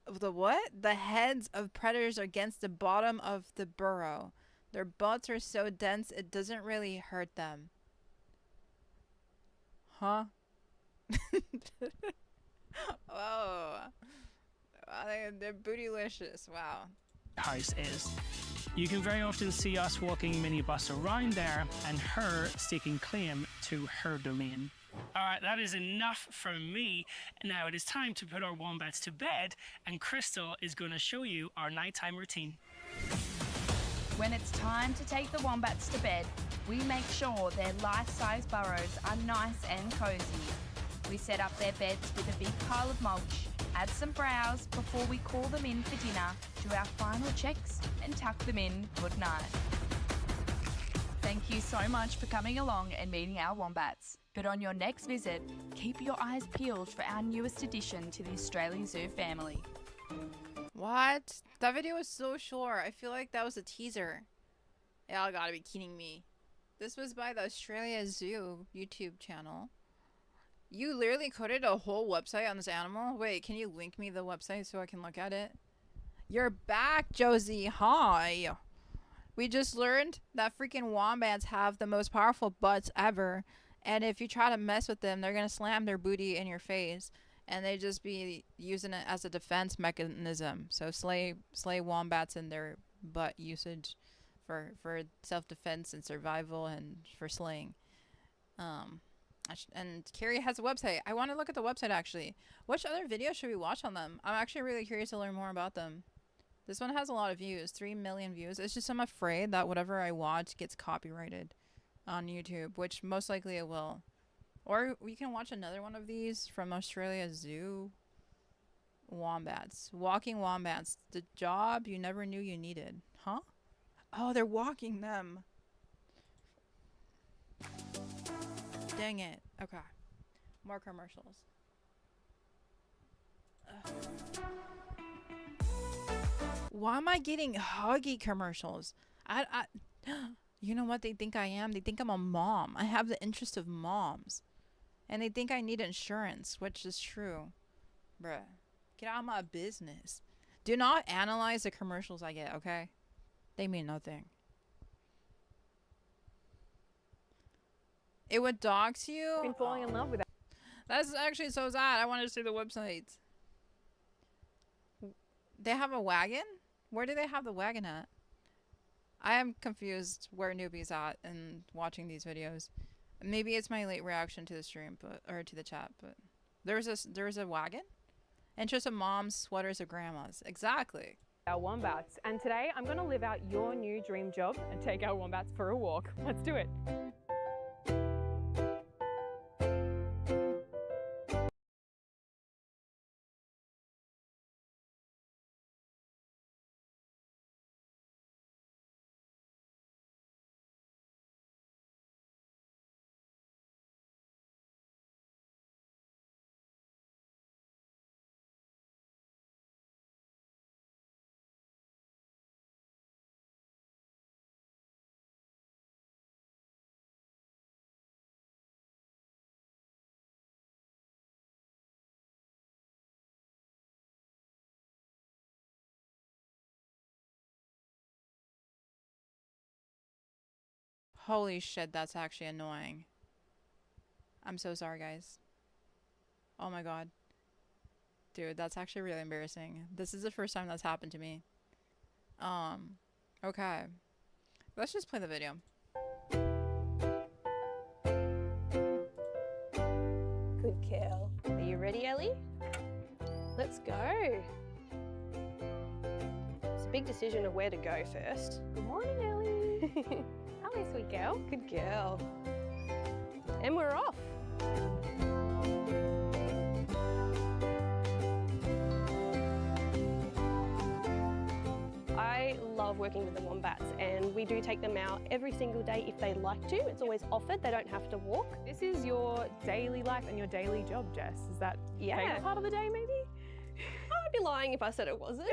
of the what? The heads of predators against the bottom of the burrow. Their butts are so dense, it doesn't really hurt them. Huh? Oh. Wow, they're bootylicious. Wow. House is. You can very often see us walking Minnie Bus around there and her staking claim to her domain. Alright, that is enough from me. Now it is time to put our wombats to bed, and Crystal is going to show you our nighttime routine. When it's time to take the wombats to bed, we make sure their life-size burrows are nice and cozy. We set up their beds with a big pile of mulch, add some browse before we call them in for dinner, do our final checks and tuck them in good night. Thank you so much for coming along and meeting our wombats. But on your next visit, keep your eyes peeled for our newest addition to the Australia Zoo family. What? That video was so short. I feel like that was a teaser. Y'all gotta be kidding me. This was by the Australia Zoo YouTube channel. You literally coded a whole website on this animal? Wait, can you link me the website so I can look at it? You're back, Josie. Hi. We just learned that freaking wombats have the most powerful butts ever. And if you try to mess with them, they're gonna slam their booty in your face. And they just be using it as a defense mechanism. So slay wombats in their butt usage for self-defense and survival and for slaying. And Carrie has a website. I want to look at the website actually. Which other videos should we watch on them? I'm actually really curious to learn more about them. This one has a lot of views, 3 million views. It's just I'm afraid that whatever I watch gets copyrighted on YouTube, which most likely it will. Or we can watch another one of these from Australia Zoo. Wombats. Walking wombats. The job you never knew you needed. Huh? Oh, they're walking them. Dang it. Okay. More commercials. Ugh. Why am I getting huggy commercials? You know what they think I am? They think I'm a mom. I have the interest of moms. And they think I need insurance, which is true. Bruh. Get out of my business. Do not analyze the commercials I get, okay? They mean nothing. It would dox you? Been falling in love with that. That's actually so sad. I wanted to see the website. They have a wagon? Where do they have the wagon at? I am confused where Newbie's at in watching these videos. Maybe it's my late reaction to the stream, or to the chat, but There's a wagon? Interests of moms, sweaters of grandmas. Exactly. Our wombats, and today I'm going to live out your new dream job and take our wombats for a walk. Let's do it. Holy shit, that's actually annoying. I'm so sorry, guys. Oh my god. Dude, that's actually really embarrassing. This is the first time that's happened to me. Okay. Let's just play the video. Good girl. Are you ready, Ellie? Let's go. It's a big decision of where to go first. Good morning, Ellie. Hello, sweet girl. Good girl. And we're off. I love working with the wombats, and we do take them out every single day if they'd like to. It's always offered, they don't have to walk. This is your daily life and your daily job, Jess. Is that Yeah. favorite part of the day, maybe? I'd be lying if I said it wasn't.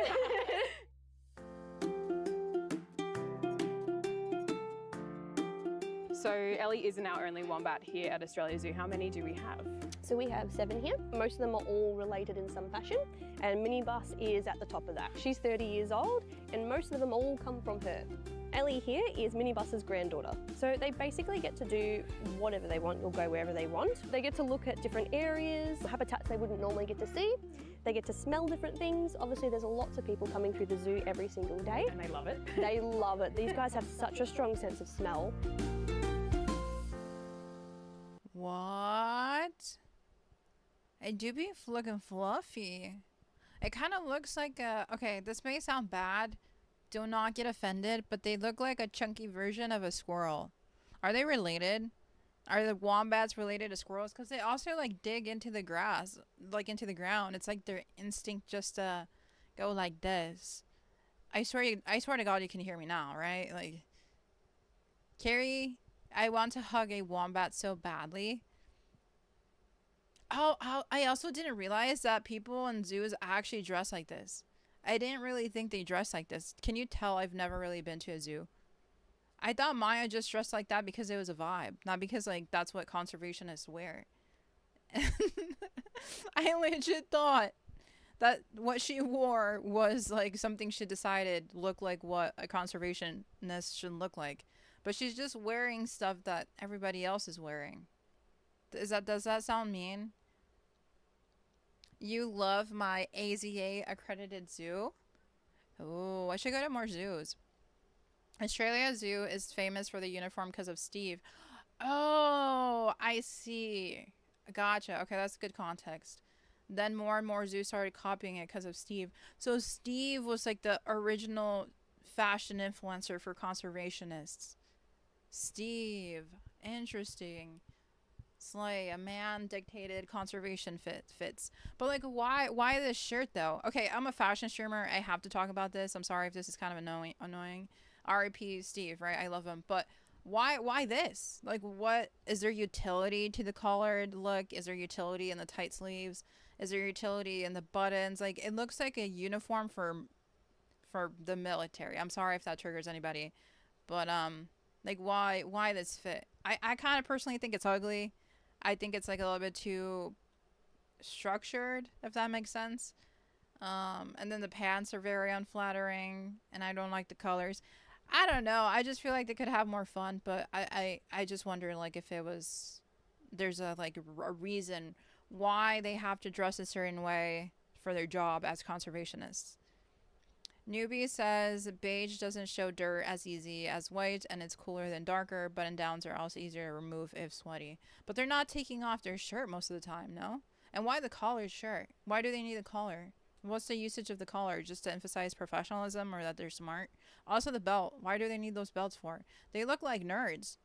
So Ellie isn't our only wombat here at Australia Zoo. How many do we have? So we have 7 here. Most of them are all related in some fashion, and Minibus is at the top of that. She's 30 years old, and most of them all come from her. Ellie here is Minibus's granddaughter. So they basically get to do whatever they want, or go wherever they want. They get to look at different areas, habitats they wouldn't normally get to see. They get to smell different things. Obviously there's lots of people coming through the zoo every single day. And they love it. They love it. These guys have such a strong sense of smell. What? It do be looking fluffy. It kind of looks like a... Okay, this may sound bad. Do not get offended, but they look like a chunky version of a squirrel. Are they related? Are the wombats related to squirrels? Because they also like dig into the grass, like into the ground. It's like their instinct just to go like this. I swear to God you can hear me now, right? Like, Carrie, I want to hug a wombat so badly. Oh, I also didn't realize that people in zoos actually dress like this. I didn't really think they dress like this. Can you tell I've never really been to a zoo? I thought Maya just dressed like that because it was a vibe, not because like that's what conservationists wear. I legit thought that what she wore was like something she decided looked like what a conservationist should look like. But she's just wearing stuff that everybody else is wearing. Does that sound mean? You love my AZA accredited zoo? Oh, I should go to more zoos. Australia Zoo is famous for the uniform because of Steve. Oh, I see. Gotcha. Okay, that's good context. Then more and more zoos started copying it because of Steve. So Steve was like the original fashion influencer for conservationists. Steve. Interesting. Slay. A man dictated conservation fits. But like, why this shirt though? Okay, I'm a fashion streamer. I have to talk about this. I'm sorry if this is kind of annoying. R.I.P. Steve, right? I love him. But why this? Like, what is there utility to the collared look? Is there utility in the tight sleeves? Is there utility in the buttons? Like, it looks like a uniform for the military. I'm sorry if that triggers anybody. But like, why this fit? I kind of personally think it's ugly. I think it's like a little bit too structured, if that makes sense. And then the pants are very unflattering, and I don't like the colors. I don't know. I just feel like they could have more fun, but I just wonder like if there's a reason why they have to dress a certain way for their job as conservationists. Newbie says beige doesn't show dirt as easy as white, and it's cooler than darker. Button downs are also easier to remove if sweaty. But they're not taking off their shirt most of the time, no? And why the collared shirt? Why do they need a collar? What's the usage of the collar? Just to emphasize professionalism or that they're smart? Also the belt. Why do they need those belts for? They look like nerds.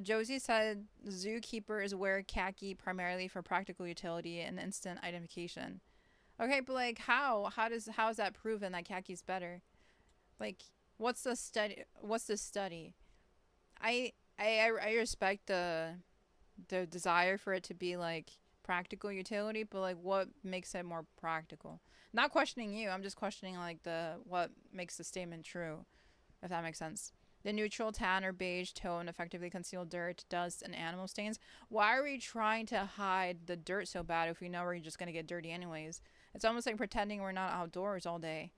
Josie said zookeepers wear khaki primarily for practical utility and instant identification. Okay, but like how is that proven that khaki's better? Like what's the study? I respect the desire for it to be like practical utility, but like what makes it more practical? Not questioning you, I'm just questioning like what makes the statement true, if that makes sense. The neutral tan or beige tone effectively conceal dirt, dust, and animal stains. Why are we trying to hide the dirt so bad if we know we're just gonna get dirty anyways? It's almost like pretending we're not outdoors all day.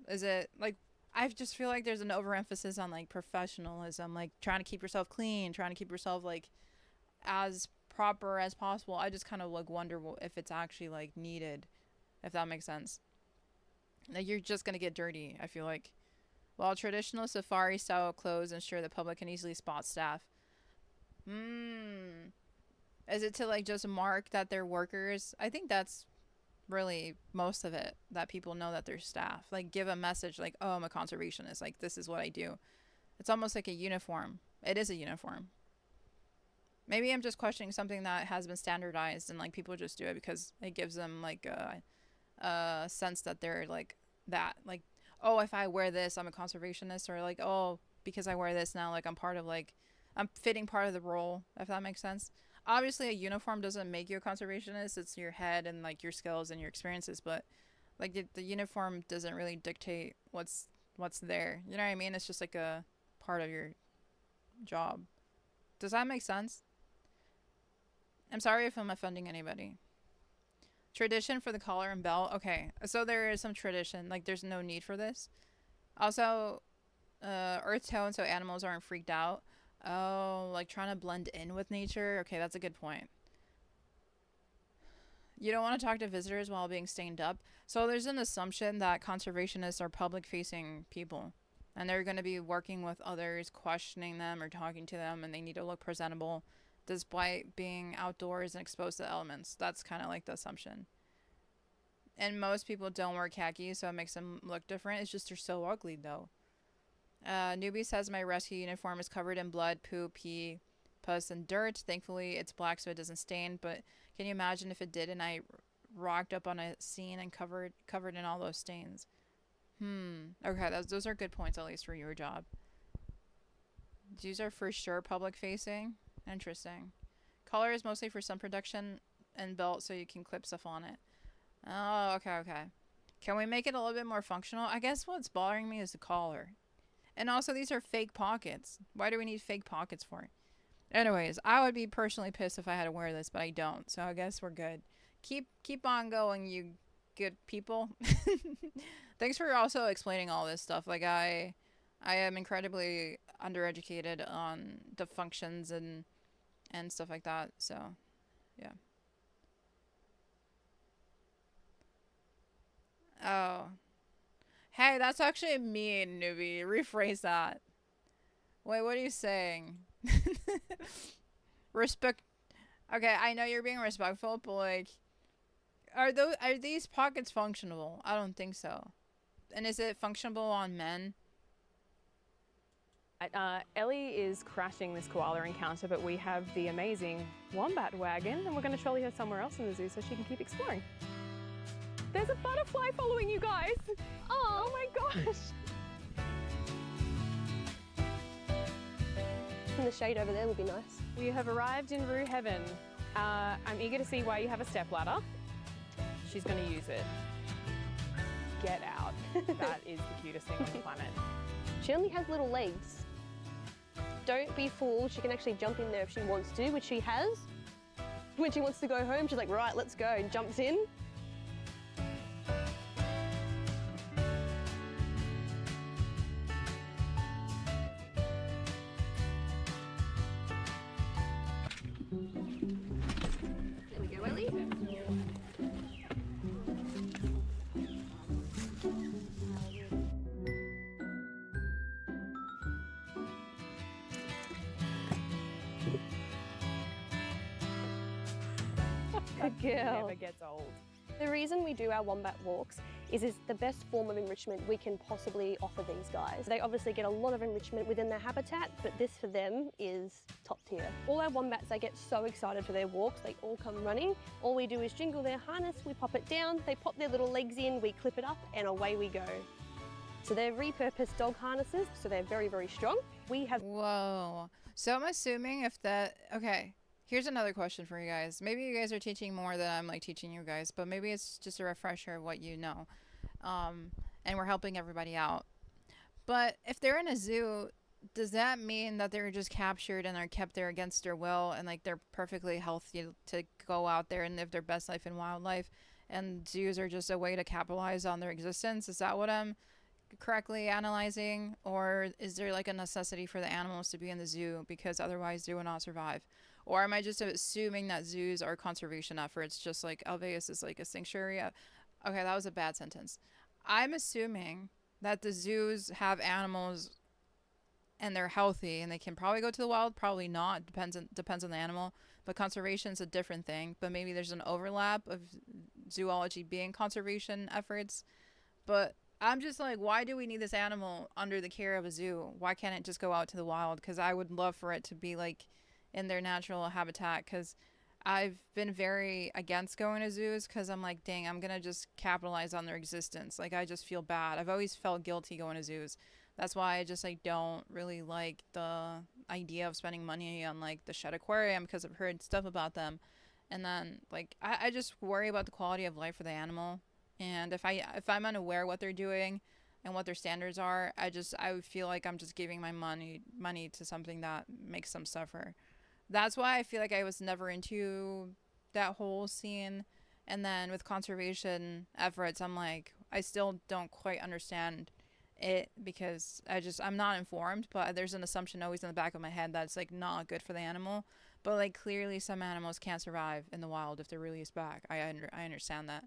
Is it like, I just feel like there's an overemphasis on like professionalism, like trying to keep yourself clean, trying to keep yourself like as proper as possible. I just kind of like wonder if it's actually like needed, if that makes sense. Like you're just gonna get dirty, I feel like. While traditional safari style clothes ensure the public can easily spot staff. Is it to like just mark that they're workers? I think that's really most of it, that people know that they're staff. Like give a message like, oh, I'm a conservationist, like this is what I do. It's almost like a uniform. It is a uniform. Maybe I'm just questioning something that has been standardized and like people just do it because it gives them like a sense that they're like that, like, oh, if I wear this, I'm a conservationist, or like, oh, because I wear this now, like I'm part of like, I'm fitting part of the role, if that makes sense. Obviously a uniform doesn't make you a conservationist, it's your head and like your skills and your experiences, but like the uniform doesn't really dictate what's there, you know what I mean? It's just like a part of your job. Does that make sense? I'm sorry if I'm offending anybody. Tradition for the collar and belt. Okay, so there is some tradition. Like, there's no need for this. Also, earth tone so animals aren't freaked out. Oh, like trying to blend in with nature. Okay, that's a good point. You don't want to talk to visitors while being stained up. So there's an assumption that conservationists are public-facing people. And they're going to be working with others, questioning them or talking to them, and they need to look presentable despite being outdoors and exposed to the elements. That's kind of like the assumption. And most people don't wear khaki, so it makes them look different. It's just they're so ugly, though. Newbie says my rescue uniform is covered in blood, poo, pee, pus, and dirt. Thankfully, it's black, so it doesn't stain. But can you imagine if it did and I rocked up on a scene and covered in all those stains? Okay, those are good points, at least for your job. These are for sure public-facing. Interesting. Collar is mostly for sun protection and belt so you can clip stuff on it. Oh, okay. Can we make it a little bit more functional? I guess what's bothering me is the collar. And also, these are fake pockets. Why do we need fake pockets for? Anyways, I would be personally pissed if I had to wear this, but I don't. So I guess we're good. Keep on going, you good people. Thanks for also explaining all this stuff. Like, I am incredibly undereducated on the functions and stuff like that. So, yeah. Oh. Hey, that's actually mean, newbie. Rephrase that. Wait, what are you saying? Respect. Okay, I know you're being respectful, but like, are these pockets functional? I don't think so. And is it functional on men? Ellie is crashing this koala encounter, but we have the amazing wombat wagon, and we're going to trolley her somewhere else in the zoo so she can keep exploring. There's a butterfly following you guys! Oh my gosh! In the shade over there would be nice. We have arrived in Roo Heaven. I'm eager to see why you have a stepladder. She's going to use it. Get out. That is the cutest thing on the planet. She only has little legs. Don't be fooled, she can actually jump in there if she wants to, which she has. When she wants to go home, she's like, right, let's go, and jumps in. There we go, Ellie. Good girl. Never gets old. The reason we do our wombat walks is it's the best form of enrichment we can possibly offer these guys. They obviously get a lot of enrichment within their habitat, but this for them is top tier. All our wombats, they get so excited for their walks, they all come running. All we do is jingle their harness, we pop it down, they pop their little legs in, we clip it up, and away we go. So they're repurposed dog harnesses, so they're very, very strong. We have... Whoa. So I'm assuming if that... Okay. Here's another question for you guys. Maybe you guys are teaching more than I'm like teaching you guys, but maybe it's just a refresher of what you know. And we're helping everybody out. But if they're in a zoo, does that mean that they're just captured and are kept there against their will and like they're perfectly healthy to go out there and live their best life in wildlife, and zoos are just a way to capitalize on their existence? Is that what I'm correctly analyzing? Or is there like a necessity for the animals to be in the zoo because otherwise they will not survive? Or am I just assuming that zoos are conservation efforts, just like Alveus is like a sanctuary? Okay, that was a bad sentence. I'm assuming that the zoos have animals and they're healthy and they can probably go to the wild, probably not. Depends on the animal. But conservation is a different thing. But maybe there's an overlap of zoology being conservation efforts. But I'm just like, why do we need this animal under the care of a zoo? Why can't it just go out to the wild? Because I would love for it to be like in their natural habitat, because I've been very against going to zoos because I'm like, dang, I'm gonna just capitalize on their existence. Like, I just feel bad. I've always felt guilty going to zoos. That's why I just like don't really like the idea of spending money on like the Shed Aquarium, because I've heard stuff about them. And then like I just worry about the quality of life for the animal. And if I'm unaware what they're doing and what their standards are, I would feel like I'm just giving my money to something that makes them suffer. That's why I feel like I was never into that whole scene. And then with conservation efforts, I'm like, I still don't quite understand it, because I'm not informed, but there's an assumption always in the back of my head that it's like not good for the animal. But like clearly some animals can't survive in the wild if they're released back. I understand that.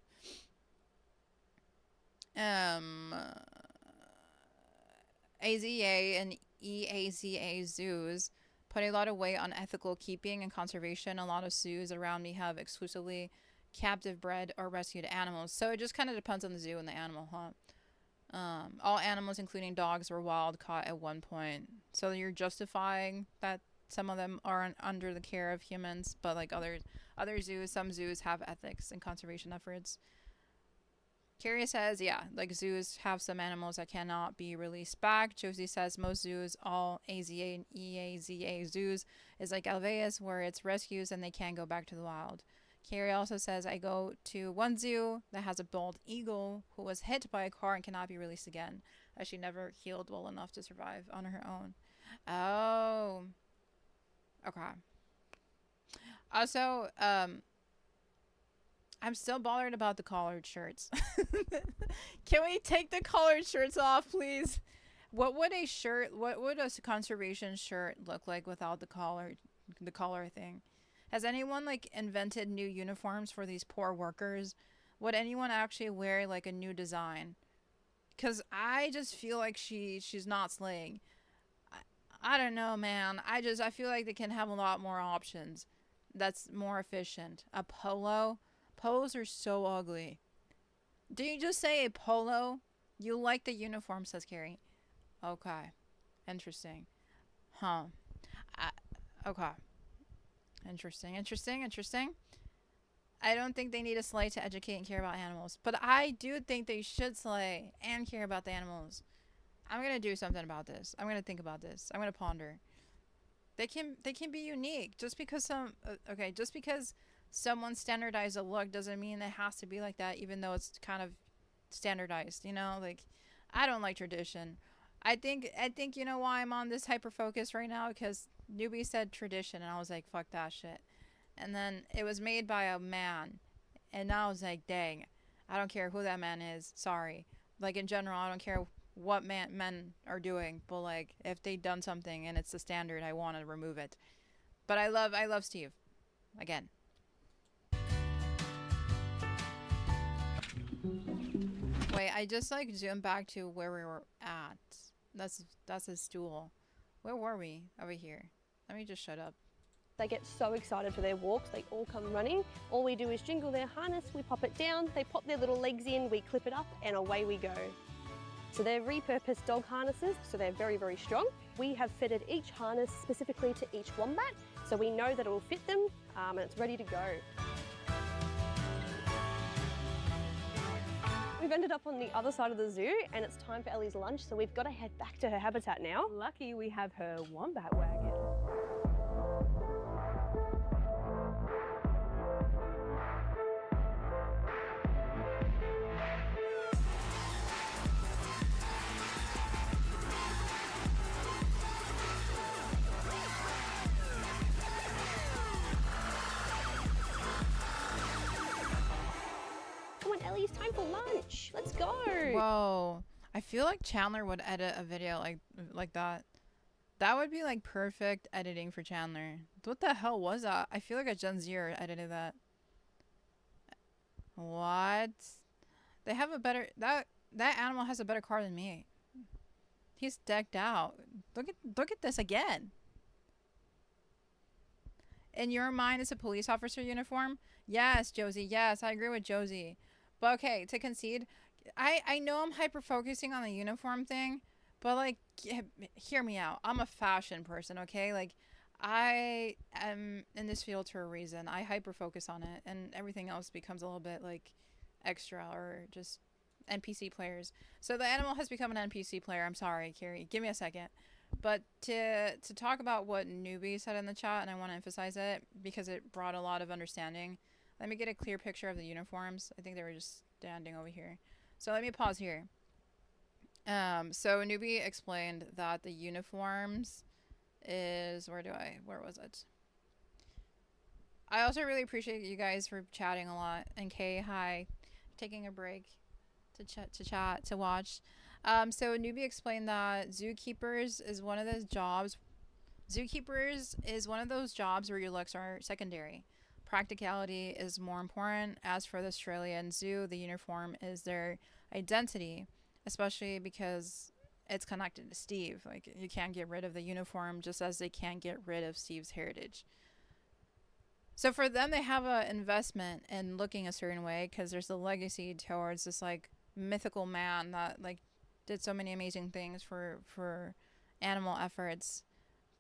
AZA and EAZA zoos put a lot of weight on ethical keeping and conservation. A lot of zoos around me have exclusively captive bred or rescued animals. So it just kind of depends on the zoo and the animal, huh? All animals, including dogs, were wild caught at one point. So you're justifying that some of them are under the care of humans, but like other zoos, some zoos have ethics and conservation efforts. Carrie says, yeah, like zoos have some animals that cannot be released back. Josie says most zoos, all AZA and EAZA zoos, is like Alveus, where it's rescues and they can go back to the wild. Carrie also says, I go to one zoo that has a bald eagle who was hit by a car and cannot be released again, as she never healed well enough to survive on her own. Oh. Okay. Also, I'm still bothered about the collared shirts. Can we take the collared shirts off, please? What would a conservation shirt look like without the collar thing? Has anyone like invented new uniforms for these poor workers? Would anyone actually wear like a new design? Cause I just feel like she's not slaying. I don't know, man. I feel like they can have a lot more options. That's more efficient. A polo? Polos are so ugly. Did you just say a polo? You like the uniform, says Carrie. Okay. Interesting. Huh. Okay. Interesting. I don't think they need to slay to educate and care about animals. But I do think they should slay and care about the animals. I'm going to do something about this. I'm going to think about this. I'm going to ponder. They can be unique. Just because someone standardized a look doesn't mean it has to be like that, even though it's kind of standardized, you know? Like, I don't like tradition. I think you know why I'm on this hyper focus right now, because newbie said tradition and I was like, fuck that shit. And then it was made by a man, and now I was like, dang, I don't care who that man is. Sorry. Like, in general, I don't care what men are doing, but like, if they done something and it's the standard, I want to remove it. But I love Steve. Again. Wait, I just like zoomed back to where we were at. That's a stool. Where were we? Over here. Let me just shut up. They get so excited for their walks, they all come running. All we do is jingle their harness, we pop it down, they pop their little legs in, we clip it up, and away we go. So they're repurposed dog harnesses, so they're very, very strong. We have fitted each harness specifically to each wombat, so we know that it will fit them and it's ready to go. We've ended up on the other side of the zoo and it's time for Ellie's lunch, so we've got to head back to her habitat now. Lucky we have her wombat wagon. Come on, Ellie, it's time for lunch. Let's go. Whoa. I feel like Chandler would edit a video like that. That would be like perfect editing for Chandler. What the hell was that? I feel like a Gen Zer edited that. What? They have a better that animal has a better car than me. He's decked out. Look at this again. In your mind, it's a police officer uniform? Yes, Josie. Yes, I agree with Josie. But okay, to concede, I know I'm hyper focusing on the uniform thing, but like, hear me out. I'm a fashion person, okay? Like, I am in this field for a reason. I hyper focus on it, and everything else becomes a little bit like extra or just NPC players. So the animal has become an NPC player. I'm sorry, Carrie. Give me a second. But to talk about what Newbie said in the chat, and I want to emphasize it because it brought a lot of understanding. Let me get a clear picture of the uniforms. I think they were just standing over here. So let me pause here. So Newbie explained that the uniforms is, where was it? I also really appreciate you guys for chatting a lot. And Kay, hi. Taking a break to watch. So Newbie explained that zookeepers is one of those jobs. Zookeepers is one of those jobs where your looks are secondary. Practicality is more important. As for the Australian Zoo, the uniform is their identity, especially because it's connected to Steve. Like, you can't get rid of the uniform just as they can't get rid of Steve's heritage. So for them, they have an investment in looking a certain way because there's a legacy towards this like mythical man that like did so many amazing things for animal efforts.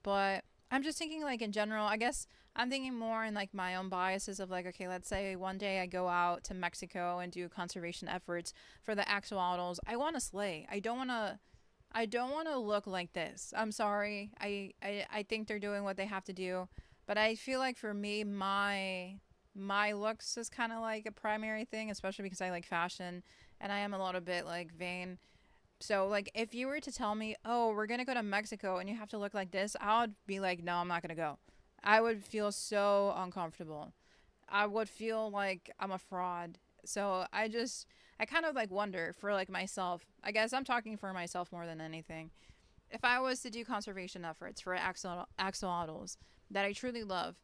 But I'm just thinking like in general, I guess I'm thinking more in like my own biases of like, okay, let's say one day I go out to Mexico and do conservation efforts for the axolotls. I want to slay. I don't want to look like this. I'm sorry. I think they're doing what they have to do. But I feel like for me, my looks is kind of like a primary thing, especially because I like fashion and I am a little bit like vain. So like if you were to tell me, oh, we're going to go to Mexico and you have to look like this, I would be like, no, I'm not going to go. I would feel so uncomfortable. I would feel like I'm a fraud. So I kind of like wonder for like myself. I guess I'm talking for myself more than anything. If I was to do conservation efforts for axolotls that I truly love,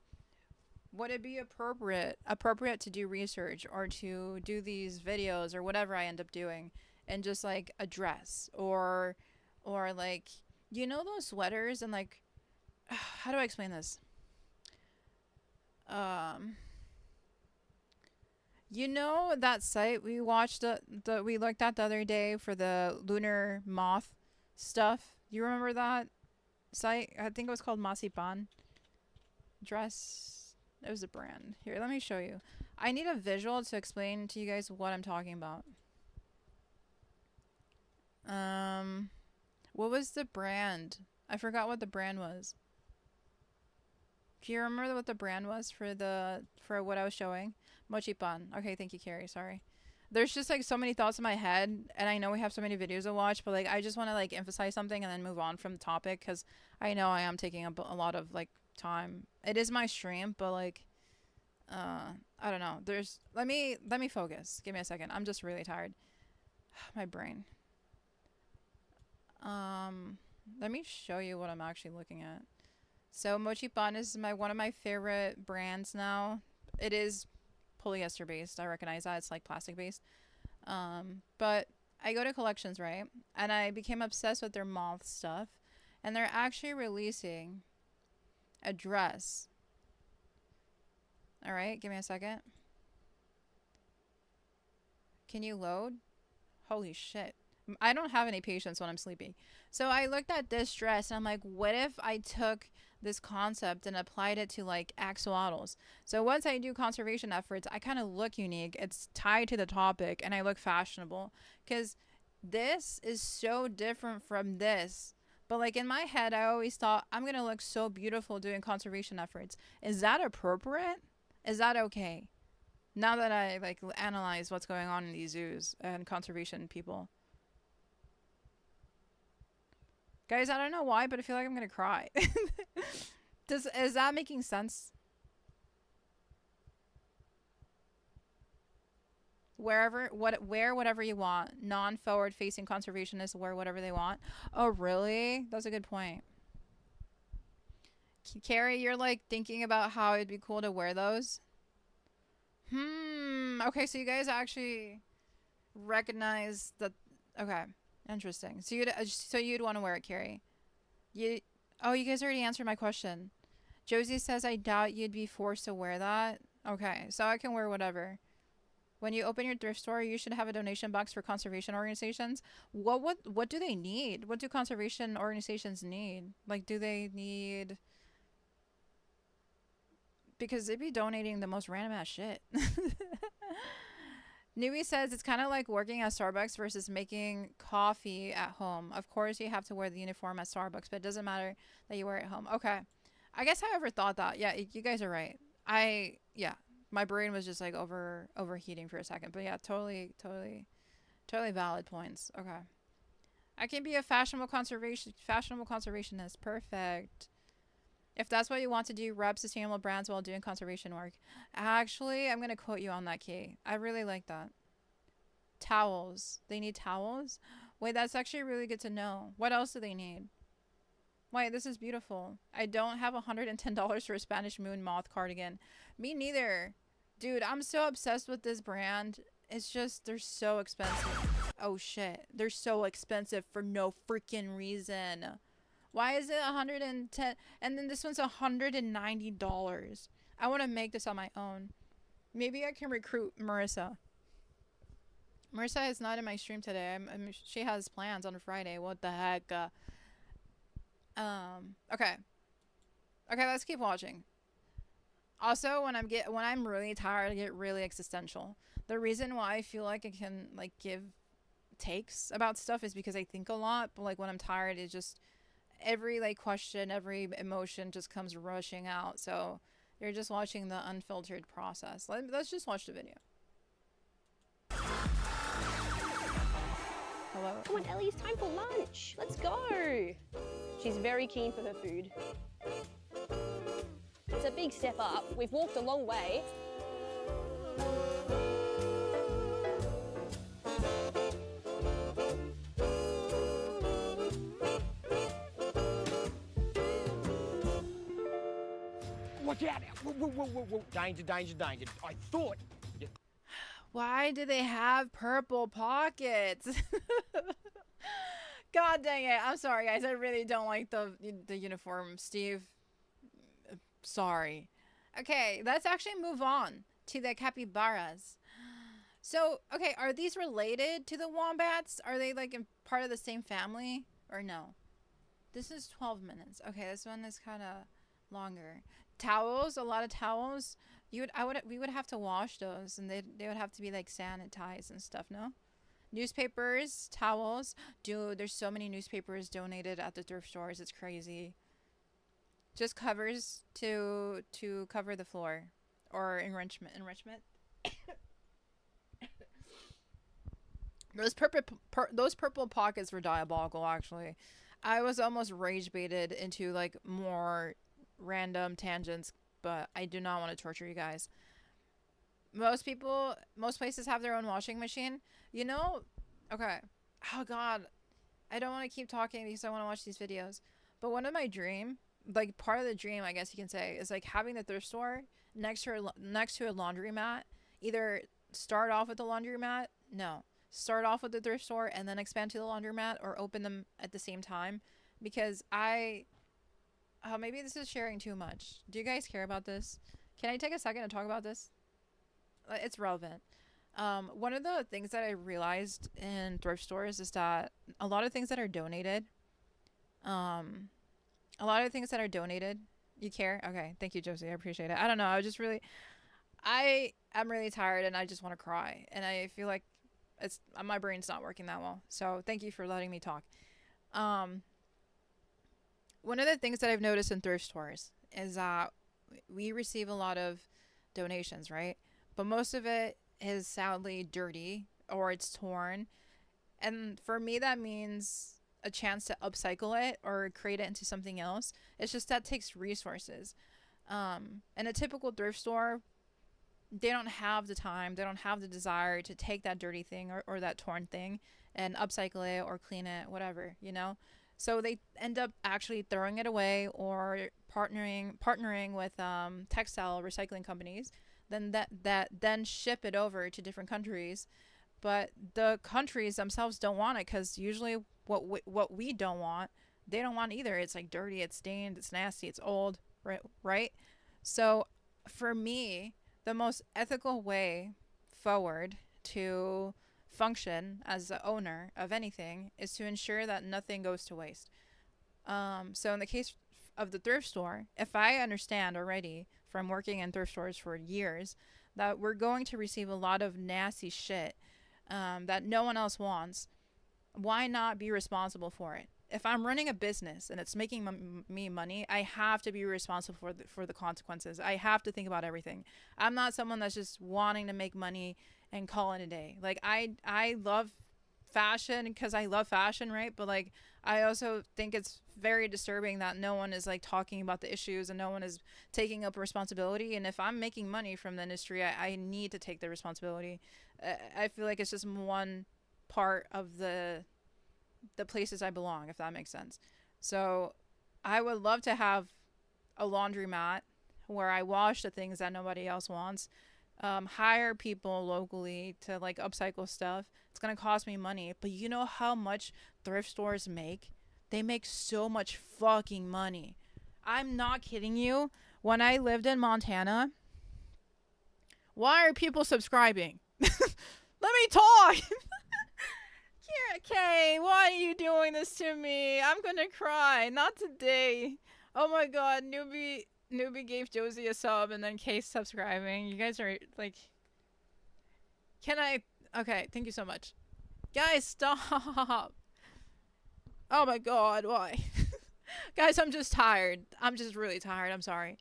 would it be appropriate to do research or to do these videos or whatever I end up doing and just like a dress or like, you know, those sweaters and like, how do I explain this? You know that site we watched we looked at the other day for the lunar moth stuff? You remember that site? I think it was called Masipan Dress. It was a brand. Here, let me show you. I need a visual to explain to you guys what I'm talking about. What was the brand? I forgot what the brand was. Do you remember what the brand was for what I was showing? Mochipan. Okay, thank you, Carrie. Sorry. There's just like so many thoughts in my head, and I know we have so many videos to watch, but like I just want to like emphasize something and then move on from the topic because I know I am taking up a lot of like time. It is my stream, but like I don't know. Let me focus. Give me a second. I'm just really tired. My brain. Let me show you what I'm actually looking at. So Mochipan is one of my favorite brands now. It is polyester based. I recognize that. It's like plastic based. But I go to collections, right? And I became obsessed with their moth stuff. And they're actually releasing a dress All right, give me a second. Can you load? Holy shit. I don't have any patience when I'm sleepy. So I looked at this dress and I'm like, what if I took this concept and applied it to like axolotls? So once I do conservation efforts, I kind of look unique. It's tied to the topic and I look fashionable because this is so different from this. But like in my head, I always thought I'm going to look so beautiful doing conservation efforts. Is that appropriate? Is that okay? Now that I like analyze what's going on in these zoos and conservation people. Guys, I don't know why, but I feel like I'm gonna cry. Is that making sense? Wear whatever you want. Non-forward facing conservationists wear whatever they want. Oh, really? That's a good point. Carrie, you're like thinking about how it'd be cool to wear those? Okay, so you guys actually recognize that. Okay, interesting. So you'd want to wear it, Carrie. Oh, you guys already answered my question. Josie says, I doubt you'd be forced to wear that. Okay, so I can wear whatever. When you open your thrift store, you should have a donation box for conservation organizations. What do they need? What do conservation organizations need? Like, do they need... Because they'd be donating the most random ass shit. Newbie says it's kind of like working at Starbucks versus making coffee at home. Of course, you have to wear the uniform at Starbucks, but it doesn't matter that you wear it at home. Okay. I guess I ever thought that. Yeah, you guys are right. Yeah, my brain was just like overheating for a second. But yeah, totally valid points. Okay. I can be a fashionable conservationist. Perfect. If that's what you want to do, rep sustainable brands while doing conservation work. Actually, I'm going to quote you on that, Kay. I really like that. Towels. They need towels? Wait, that's actually really good to know. What else do they need? Wait, this is beautiful. I don't have $110 for a Spanish moon moth cardigan. Me neither. Dude, I'm so obsessed with this brand. It's just, they're so expensive. Oh, shit. They're so expensive for no freaking reason. Why is it $110 and then this one's $190? I want to make this on my own. Maybe I can recruit Marissa. Marissa is not in my stream today. She has plans on Friday. What the heck? Okay, let's keep watching. Also, when I'm really tired, I get really existential. The reason why I feel like I can like give takes about stuff is because I think a lot, but like when I'm tired, it just every like question, every emotion just comes rushing out. So you're just watching the unfiltered process. Let's just watch the video. Hello? Come on, Ellie, it's time for lunch. Let's go. She's very keen for her food. It's a big step up. We've walked a long way. Watch out! Whoa, whoa, whoa, whoa, whoa. Danger, danger, danger. I thought... Why do they have purple pockets? God dang it. I'm sorry, guys. I really don't like the uniform, Steve. Sorry. Okay, let's actually move on to the capybaras. So, okay, are these related to the wombats? Are they like in part of the same family or no? This is 12 minutes. Okay, this one is kind of longer. Towels, a lot of towels. We would have to wash those, and they would have to be like sanitized and stuff. No, newspapers, towels. Dude, there's so many newspapers donated at the thrift stores. It's crazy. Just covers to cover the floor, or enrichment. Those purple pockets were diabolical. Actually, I was almost rage baited into like more random tangents, but I do not want to torture you guys. Most places have their own washing machine. You know, okay. Oh God, I don't want to keep talking because I want to watch these videos. But one of my dream, like part of the dream, I guess you can say, is like having the thrift store next to a laundromat. Either start off with the laundromat, start off with the thrift store and then expand to the laundromat, or open them at the same time. Because maybe this is sharing too much. Do you guys care about this? Can I take a second to talk about this? It's relevant. One of the things that I realized in thrift stores is that a lot of things that are donated, you care? Okay. Thank you, Josie. I appreciate it. I don't know. I'm really tired and I just want to cry. And I feel like my brain's not working that well. So thank you for letting me talk. One of the things that I've noticed in thrift stores is that we receive a lot of donations, right? But most of it is sadly dirty or it's torn. And for me, that means a chance to upcycle it or create it into something else. It's just that takes resources. In a typical thrift store, they don't have the time, they don't have the desire to take that dirty thing or that torn thing and upcycle it or clean it, whatever, you know? So they end up actually throwing it away or partnering with textile recycling companies, then that then ship it over to different countries. But the countries themselves don't want it because usually what we don't want, they don't want either. It's like dirty, it's stained, it's nasty, it's old, right? So for me, the most ethical way forward to function as the owner of anything is to ensure that nothing goes to waste. So in the case of the thrift store, if I understand already from working in thrift stores for years that we're going to receive a lot of nasty shit that no one else wants, why not be responsible for it? If I'm running a business and it's making me money, I have to be responsible for the consequences. I have to think about everything. I'm not someone that's just wanting to make money and call it a day. Like I love fashion because I love fashion, right? But like I also think it's very disturbing that no one is like talking about the issues and no one is taking up responsibility. And if I'm making money from the industry, I need to take the responsibility. I feel like it's just one part of the places I belong, if that makes sense. So I would love to have a laundromat where I wash the things that nobody else wants, hire people locally to like upcycle stuff. It's going to cost me money, but you know how much thrift stores make? They make so much fucking money. I'm not kidding you. When I lived in Montana, why are people subscribing? Let me talk. Okay, why are you doing this to me? I'm gonna cry. Not today. Oh my god, newbie gave Josie a sub and then Case subscribing. You guys are like, can I? Okay, thank you so much. Guys, stop. Oh my god, why? Guys, I'm just tired. I'm just really tired. I'm sorry.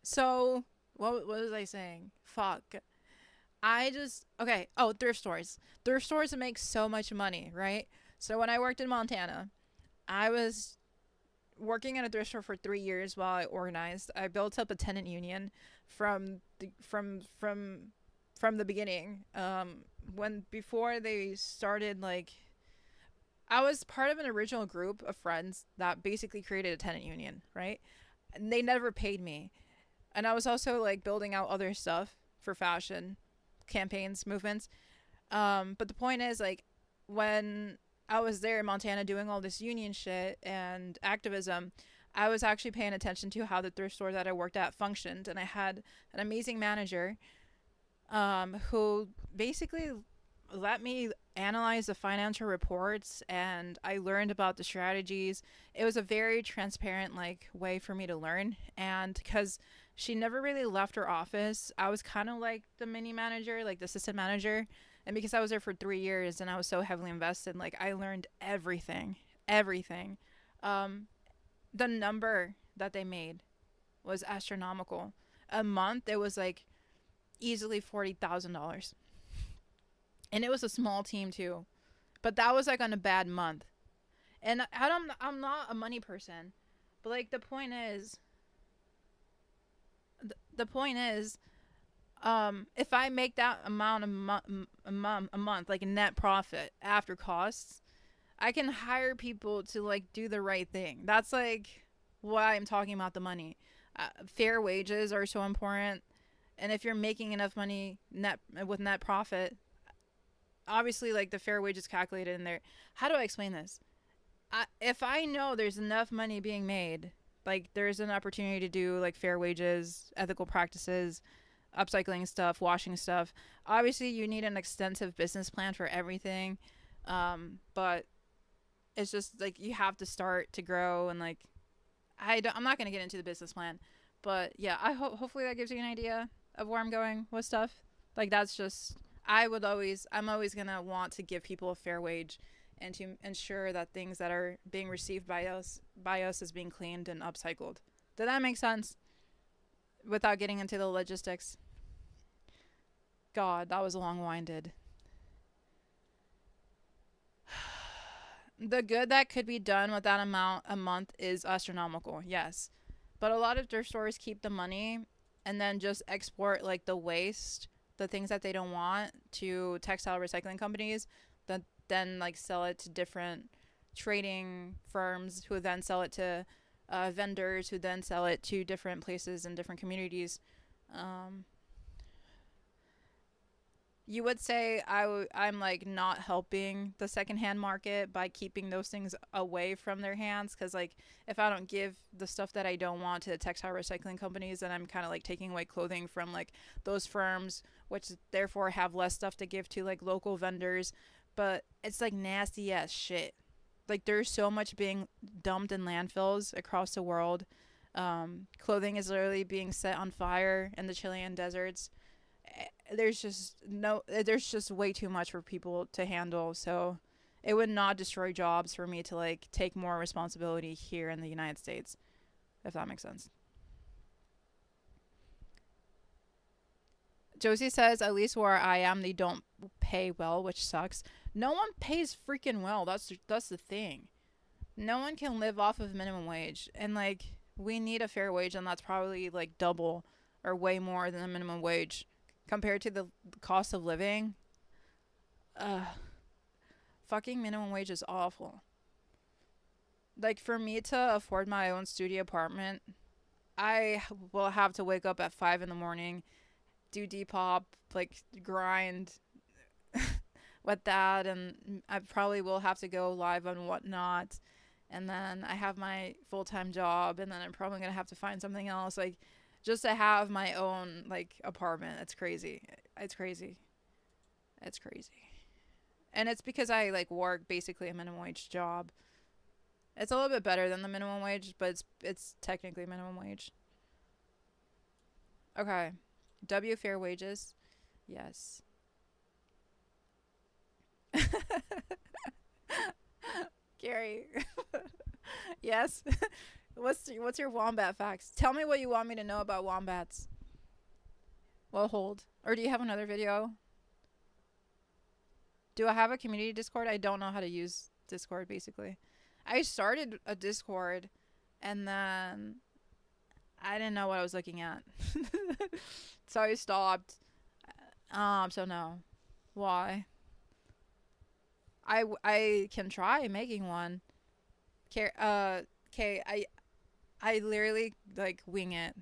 So what was I saying? Fuck. Okay. Oh, thrift stores. Thrift stores make so much money, right? So when I worked in Montana, I was working in a thrift store for 3 years while I organized. I built up a tenant union from the beginning. Before they started, like, I was part of an original group of friends that basically created a tenant union, right? And they never paid me. And I was also like building out other stuff for fashion campaigns, movements. But the point is, like, when I was there in Montana doing all this union shit and activism, I was actually paying attention to how the thrift store that I worked at functioned. And I had an amazing manager who basically let me analyze the financial reports, and I learned about the strategies. It was a very transparent like way for me to learn, and because she never really left her office, I was kind of like the mini manager, like the assistant manager. And because I was there for 3 years and I was so heavily invested, like I learned everything. The number that they made was astronomical. A month, it was like easily $40,000. And it was a small team too. But that was like on a bad month. And I'm not a money person. But like the point is, if I make that amount a month, like a net profit after costs, I can hire people to like do the right thing. That's like why I'm talking about the money. Fair wages are so important. And if you're making enough money with net profit, obviously like the fair wage is calculated in there. How do I explain this? If I know there's enough money being made like there's an opportunity to do like fair wages, ethical practices, upcycling stuff, washing stuff. Obviously you need an extensive business plan for everything, but it's just like you have to start to grow. And like I'm not going to get into the business plan, but yeah, hopefully that gives you an idea of where I'm going with stuff. Like that's just, I'm always going to want to give people a fair wage and to ensure that things that are being received by us is being cleaned and upcycled. Did that make sense? Without getting into the logistics. God, that was long-winded. The good that could be done with that amount a month is astronomical, yes. But a lot of thrift stores keep the money and then just export like the waste, the things that they don't want, to textile recycling companies that then like sell it to different trading firms who then sell it to vendors who then sell it to different places and different communities. You would say I'm like not helping the secondhand market by keeping those things away from their hands, because like if I don't give the stuff that I don't want to the textile recycling companies, then I'm kind of like taking away clothing from like those firms, which therefore have less stuff to give to like local vendors. But it's like nasty ass shit. Like there's so much being dumped in landfills across the world. Clothing is literally being set on fire in the Chilean deserts. There's just way too much for people to handle. So it would not destroy jobs for me to like take more responsibility here in the United States, if that makes sense. Josie says, at least where I am, they don't pay well, which sucks. No one pays freaking well. That's the thing. No one can live off of minimum wage. And like, we need a fair wage, and that's probably like double or way more than the minimum wage compared to the cost of living. Fucking minimum wage is awful. Like for me to afford my own studio apartment, I will have to wake up at 5 in the morning, do Depop, like grind with that, and I probably will have to go live on Whatnot, and then I have my full-time job, and then I'm probably gonna have to find something else, like just to have my own like apartment. It's crazy. It's crazy. And it's because I like work basically a minimum wage job. It's a little bit better than the minimum wage, but it's technically minimum wage. Okay. W, fair wages. Yes. Gary. Yes. What's your wombat facts? Tell me what you want me to know about wombats. Well, hold. Or do you have another video? Do I have a community Discord? I don't know how to use Discord, basically. I started a Discord, and then I didn't know what I was looking at. So I stopped. So no. Why? I can try making one. Okay, I literally like wing it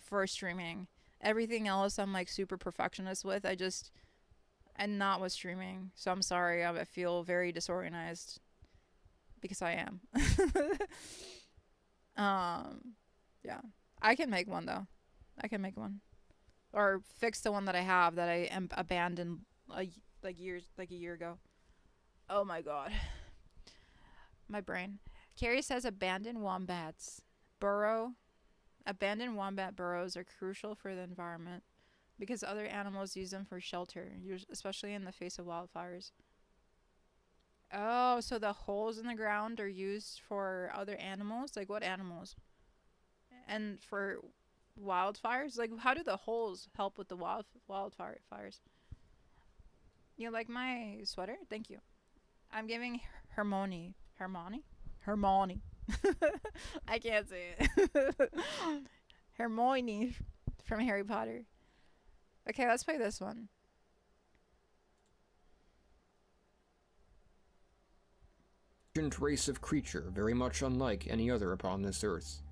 for streaming. Everything else I'm like super perfectionist with. And not with streaming. So I'm sorry, I feel very disorganized because I am. Yeah. I can make one though. I can make one. Or fix the one that I have that I abandoned like a year ago. Oh my god. My brain. Carrie says abandoned wombats burrow. Abandoned wombat burrows are crucial for the environment because other animals use them for shelter, especially in the face of wildfires. Oh, so the holes in the ground are used for other animals? Like what animals? And for wildfires? Like how do the holes help with the wildfires? You like my sweater? Thank you. I'm giving Hermione. I can't say it. Hermione from Harry Potter. Okay, let's play this one. Race of creature very much unlike any other upon this earth.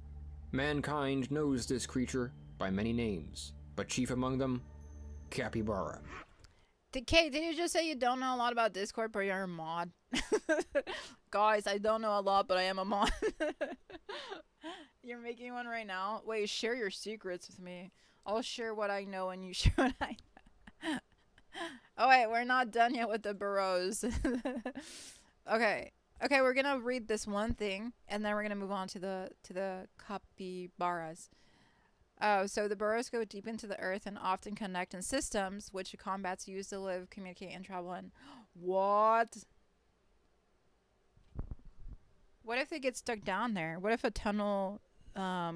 Mankind knows this creature by many names, but chief among them, capybara. Kate, did you just say you don't know a lot about Discord, but you're a mod? Guys, I don't know a lot, but I am a mod. You're making one right now? Wait, share your secrets with me. I'll share what I know and you share what I know. Oh wait, we're not done yet with the burrows. Okay. Okay, we're gonna read this one thing and then we're gonna move on to the capybaras. Oh, so the burrows go deep into the earth and often connect in systems which wombats use to live, communicate, and travel in. What? What if they get stuck down there? What if a tunnel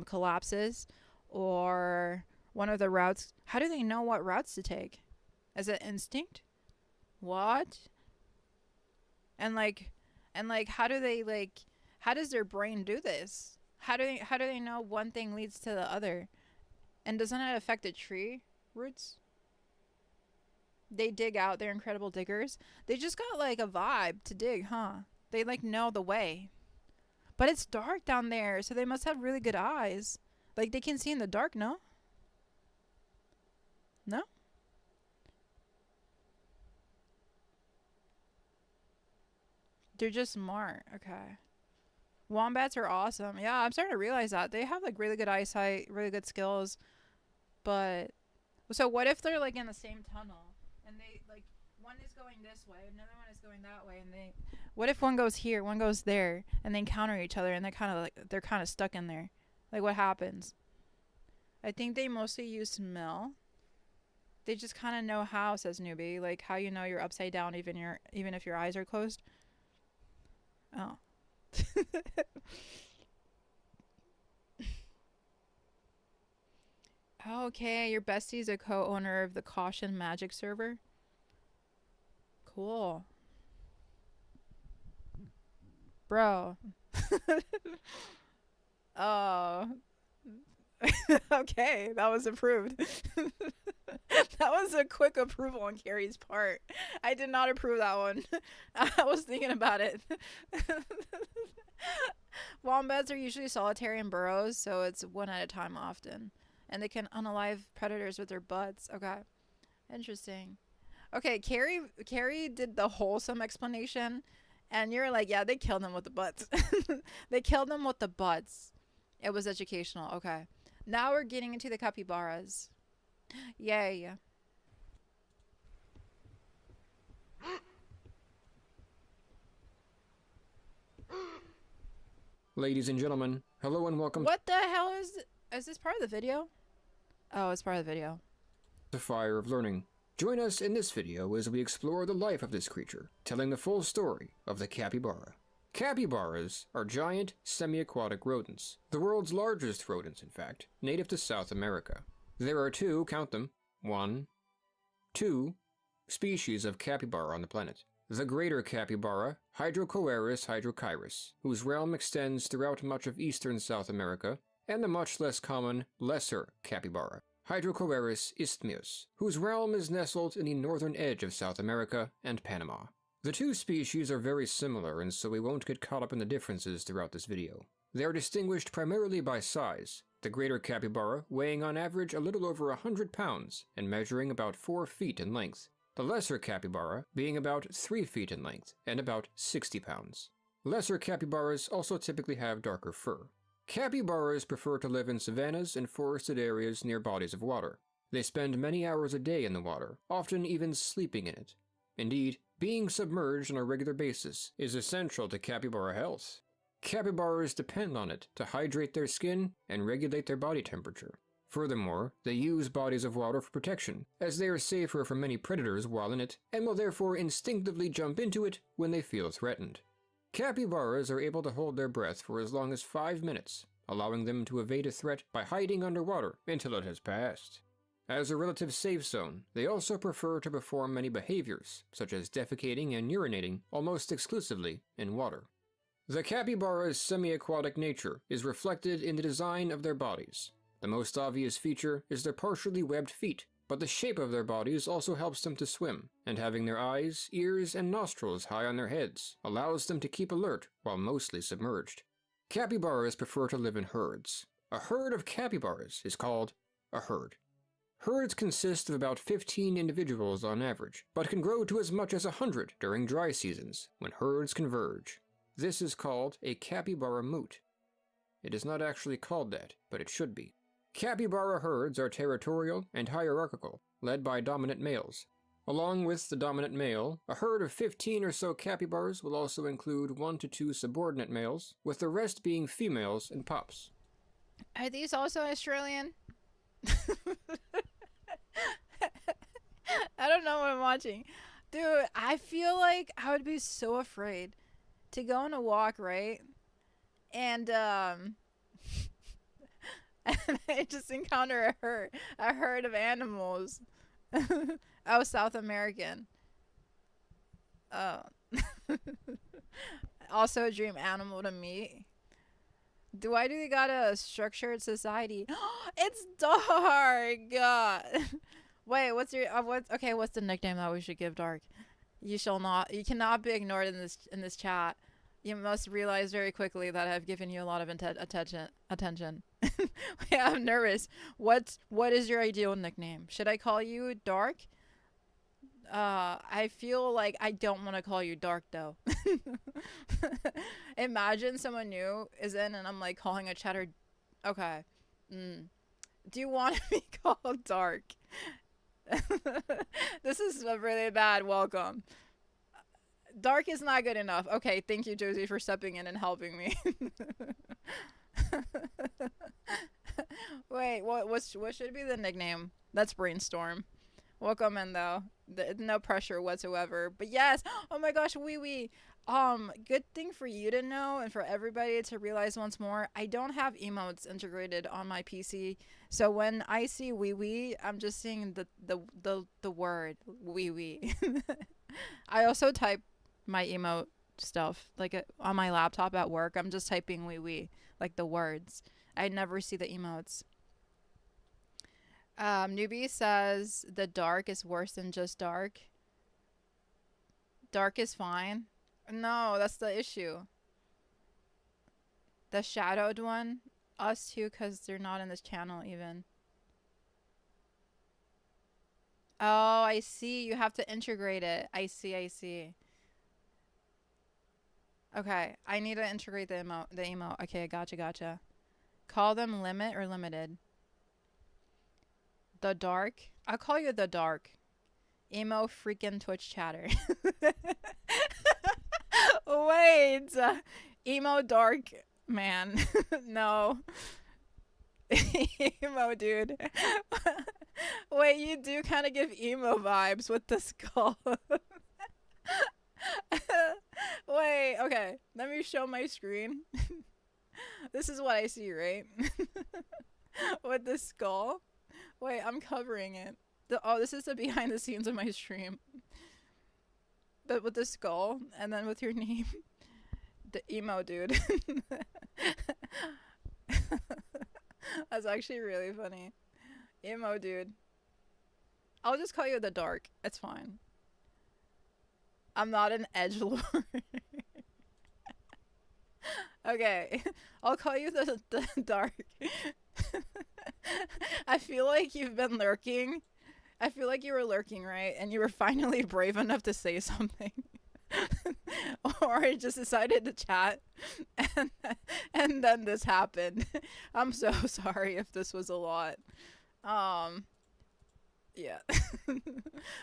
collapses or one of the routes? How do they know what routes to take? Is it instinct? What? And like how do they how does their brain do this? How do they know one thing leads to the other? And doesn't it affect the tree roots? They dig out, they're incredible diggers. They just got like a vibe to dig, huh? They like know the way. But it's dark down there, so they must have really good eyes. Like they can see in the dark, no? No? They're just smart. Okay. Wombats are awesome. Yeah, I'm starting to realize that. They have like really good eyesight, really good skills. But so what if they're like in the same tunnel and they like one is going this way, another one is going that way, and they what if one goes here, one goes there, and they encounter each other and they're kind of stuck in there? Like what happens? I think they mostly use smell. They just kind of know how, says newbie, like how you know you're upside down even if your eyes are closed. Oh. Okay, your bestie's a co-owner of the Caution Magic server. Cool. Bro. Oh. Okay, that was approved. That was a quick approval on Carrie's part. I did not approve that one. I was thinking about it. Wombats are usually solitary in burrows, so it's one at a time often. And they can unalive predators with their butts. Okay. Interesting. Okay, Carrie did the wholesome explanation, and you're like, yeah, they killed them with the butts. They killed them with the butts. It was educational. Okay. Now we're getting into the capybaras. Yay. Ladies and gentlemen, hello and welcome What the hell is this part of the video? Oh, it's part of the video. to Fire of Learning. Join us in this video as we explore the life of this creature, telling the full story of the capybara. Capybaras are giant, semi-aquatic rodents, the world's largest rodents, in fact, native to South America. There are count them, two species of capybara on the planet. The greater capybara, Hydrocoeris hydrochirus, whose realm extends throughout much of eastern South America, and the much less common lesser capybara, Hydrocoeris isthmius, whose realm is nestled in the northern edge of South America and Panama. The two species are very similar, and so we won't get caught up in the differences throughout this video. They are distinguished primarily by size, the greater capybara weighing on average a little over 100 pounds and measuring about 4 feet in length, the lesser capybara being about 3 feet in length and about 60 pounds. Lesser capybaras also typically have darker fur. Capybaras prefer to live in savannas and forested areas near bodies of water. They spend many hours a day in the water, often even sleeping in it. Indeed, being submerged on a regular basis is essential to capybara health. Capybaras depend on it to hydrate their skin and regulate their body temperature. Furthermore, they use bodies of water for protection, as they are safer from many predators while in it, and will therefore instinctively jump into it when they feel threatened. Capybaras are able to hold their breath for as long as 5 minutes, allowing them to evade a threat by hiding underwater until it has passed. As a relative safe zone, they also prefer to perform many behaviors, such as defecating and urinating, almost exclusively in water. The capybara's semi-aquatic nature is reflected in the design of their bodies. The most obvious feature is their partially webbed feet, but the shape of their bodies also helps them to swim, and having their eyes, ears, and nostrils high on their heads allows them to keep alert while mostly submerged. Capybaras prefer to live in herds. A herd of capybaras is called a herd. Herds consist of about 15 individuals on average, but can grow to as much as 100 during dry seasons, when herds converge. This is called a capybara moot. It is not actually called that, but it should be. Capybara herds are territorial and hierarchical, led by dominant males. Along with the dominant male, a herd of 15 or so capybaras will also include 1 to 2 subordinate males, with the rest being females and pups. Are these also Australian? I don't know what I'm watching. Dude, I feel like I would be so afraid to go on a walk, right? And and I just encounter a herd of animals. Oh, South American. Oh. Also a dream animal to meet. Do they got a structured society? It's dark. Wait, what's the nickname that we should give Dark? You cannot be ignored in this chat. You must realize very quickly that I've given you a lot of attention. Yeah, I'm nervous. What is your ideal nickname? Should I call you Dark? I feel like I don't want to call you Dark though. Imagine someone new is in and I'm like calling a chatter. Okay. Do you want to be called Dark? This is a really bad welcome. Dark is not good enough. Okay, thank you, Josie, for stepping in and helping me. Wait, what should be the nickname? Let's brainstorm. Welcome in though. No pressure whatsoever. But yes, oh my gosh, wee. Good thing for you to know and for everybody to realize once more, I don't have emotes integrated on my PC. So when I see wee, I'm just seeing the word wee. I also type my emote stuff like on my laptop at work. I'm just typing wee, like the words. I never see the emotes. Newbie says the dark is worse than just dark. Dark is fine. No, that's the issue. The shadowed one, us too, because they're not in this channel even. Oh, I see. You have to integrate it. I see. Okay, I need to integrate the emote. Okay, gotcha. Call them limit or limited. The dark. I'll call you the dark. Emo freaking Twitch chatter. Wait. Emo dark man. No. Emo dude. Wait, you do kind of give emo vibes with the skull. Wait, okay. Let me show my screen. This is what I see, right? With the skull. Wait, I'm covering it. This is the behind the scenes of my stream. But with the skull, and then with your name. The emo dude. That's actually really funny. Emo dude. I'll just call you the dark. It's fine. I'm not an edgelord. Okay. I'll call you the dark. I feel like you've been lurking. I feel like you were lurking, right? And you were finally brave enough to say something. Or I just decided to chat. And then this happened. I'm so sorry if this was a lot. Yeah.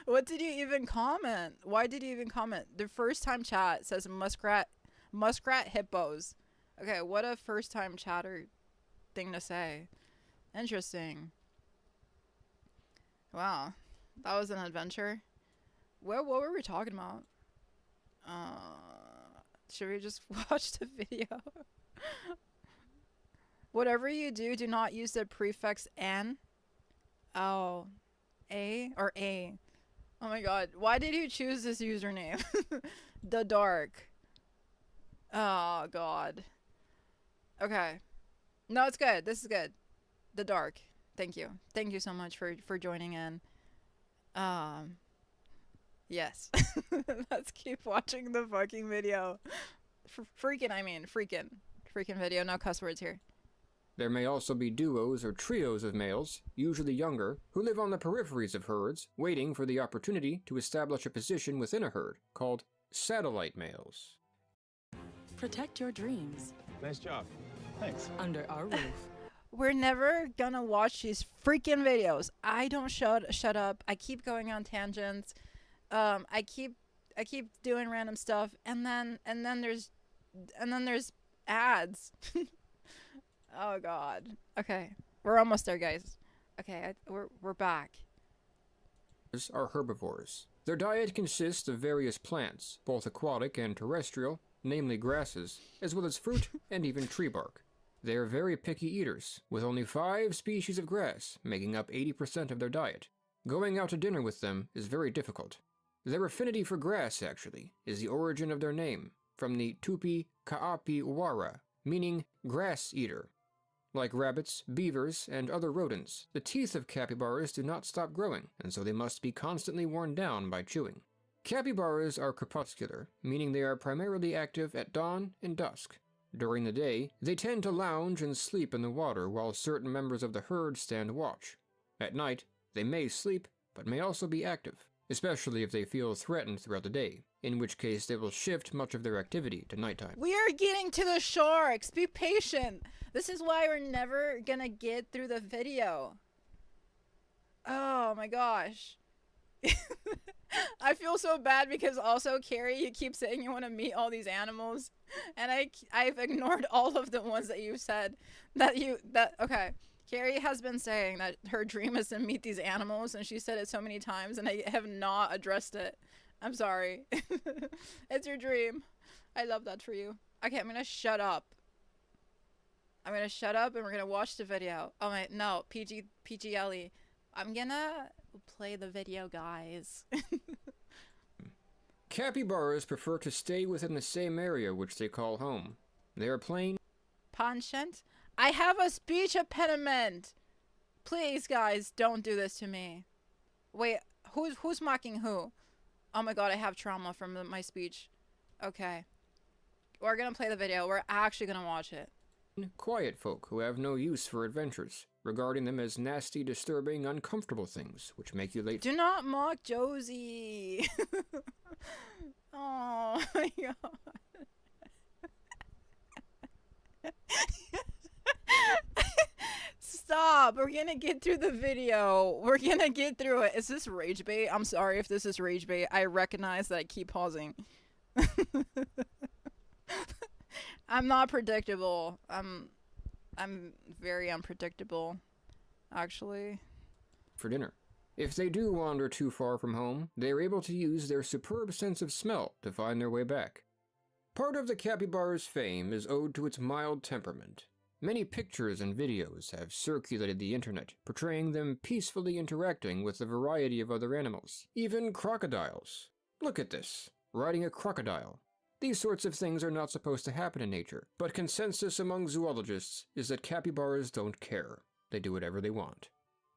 What did you even comment? Why did you even comment? The first time chat says muskrat hippos. Okay, what a first time chatter thing to say. Interesting. Wow. That was an adventure. What were we talking about? Should we just watch the video? Whatever you do not use the prefix N. Oh. A or A? Oh my god. Why did you choose this username? The dark. Oh god. Okay. No, it's good. This is good. The dark. Thank you. Thank you so much for joining in. Yes. Let's keep watching the fucking video. Freaking video. No cuss words here. There may also be duos or trios of males, usually younger, who live on the peripheries of herds, waiting for the opportunity to establish a position within a herd, called satellite males. Protect your dreams. Nice job. Thanks. Under our roof. We're never gonna watch these freaking videos. I don't shut up. I keep going on tangents. I keep doing random stuff, and then there's ads. Oh God. Okay, we're almost there, guys. Okay, we're back. Are herbivores. Their diet consists of various plants, both aquatic and terrestrial, namely grasses, as well as fruit and even tree bark. They are very picky eaters, with only 5 species of grass making up 80% of their diet. Going out to dinner with them is very difficult. Their affinity for grass, actually, is the origin of their name, from the Tupi Ka'api Wara, meaning grass eater. Like rabbits, beavers, and other rodents, the teeth of capybaras do not stop growing, and so they must be constantly worn down by chewing. Capybaras are crepuscular, meaning they are primarily active at dawn and dusk. During the day, they tend to lounge and sleep in the water while certain members of the herd stand watch. At night, they may sleep, but may also be active, especially if they feel threatened throughout the day, in which case they will shift much of their activity to nighttime. We are getting to the sharks. Be patient. This is why we're never gonna get through the video. Oh my gosh. I feel so bad because also, Carrie, you keep saying you want to meet all these animals, and I've ignored all of the ones that you said okay. Carrie has been saying that her dream is to meet these animals, and she said it so many times, and I have not addressed it. I'm sorry. It's your dream. I love that for you. Okay, I'm gonna shut up. I'm gonna shut up, and we're gonna watch the video. Oh my, no, PG Ellie. I'm gonna play the video, guys. Capybaras prefer to stay within the same area which they call home. They are plain Penchant? I have a speech impediment. Please, guys, don't do this to me. Wait, who's mocking who? Oh my God, I have trauma from my speech. Okay. We're gonna play the video. We're actually gonna watch it. quiet folk who have no use for adventures, regarding them as nasty, disturbing, uncomfortable things which make you late. Do not mock Josie. Oh my God. Stop. We're gonna get through the video. We're gonna get through it. Is this rage bait? I'm sorry if this is rage bait. I recognize that I keep pausing. I'm not predictable. I'm very unpredictable, actually. For dinner. If they do wander too far from home, they are able to use their superb sense of smell to find their way back. Part of the capybara's fame is owed to its mild temperament. Many pictures and videos have circulated the internet, portraying them peacefully interacting with a variety of other animals, even crocodiles. Look at this, riding a crocodile. These sorts of things are not supposed to happen in nature, but consensus among zoologists is that capybaras don't care. They do whatever they want.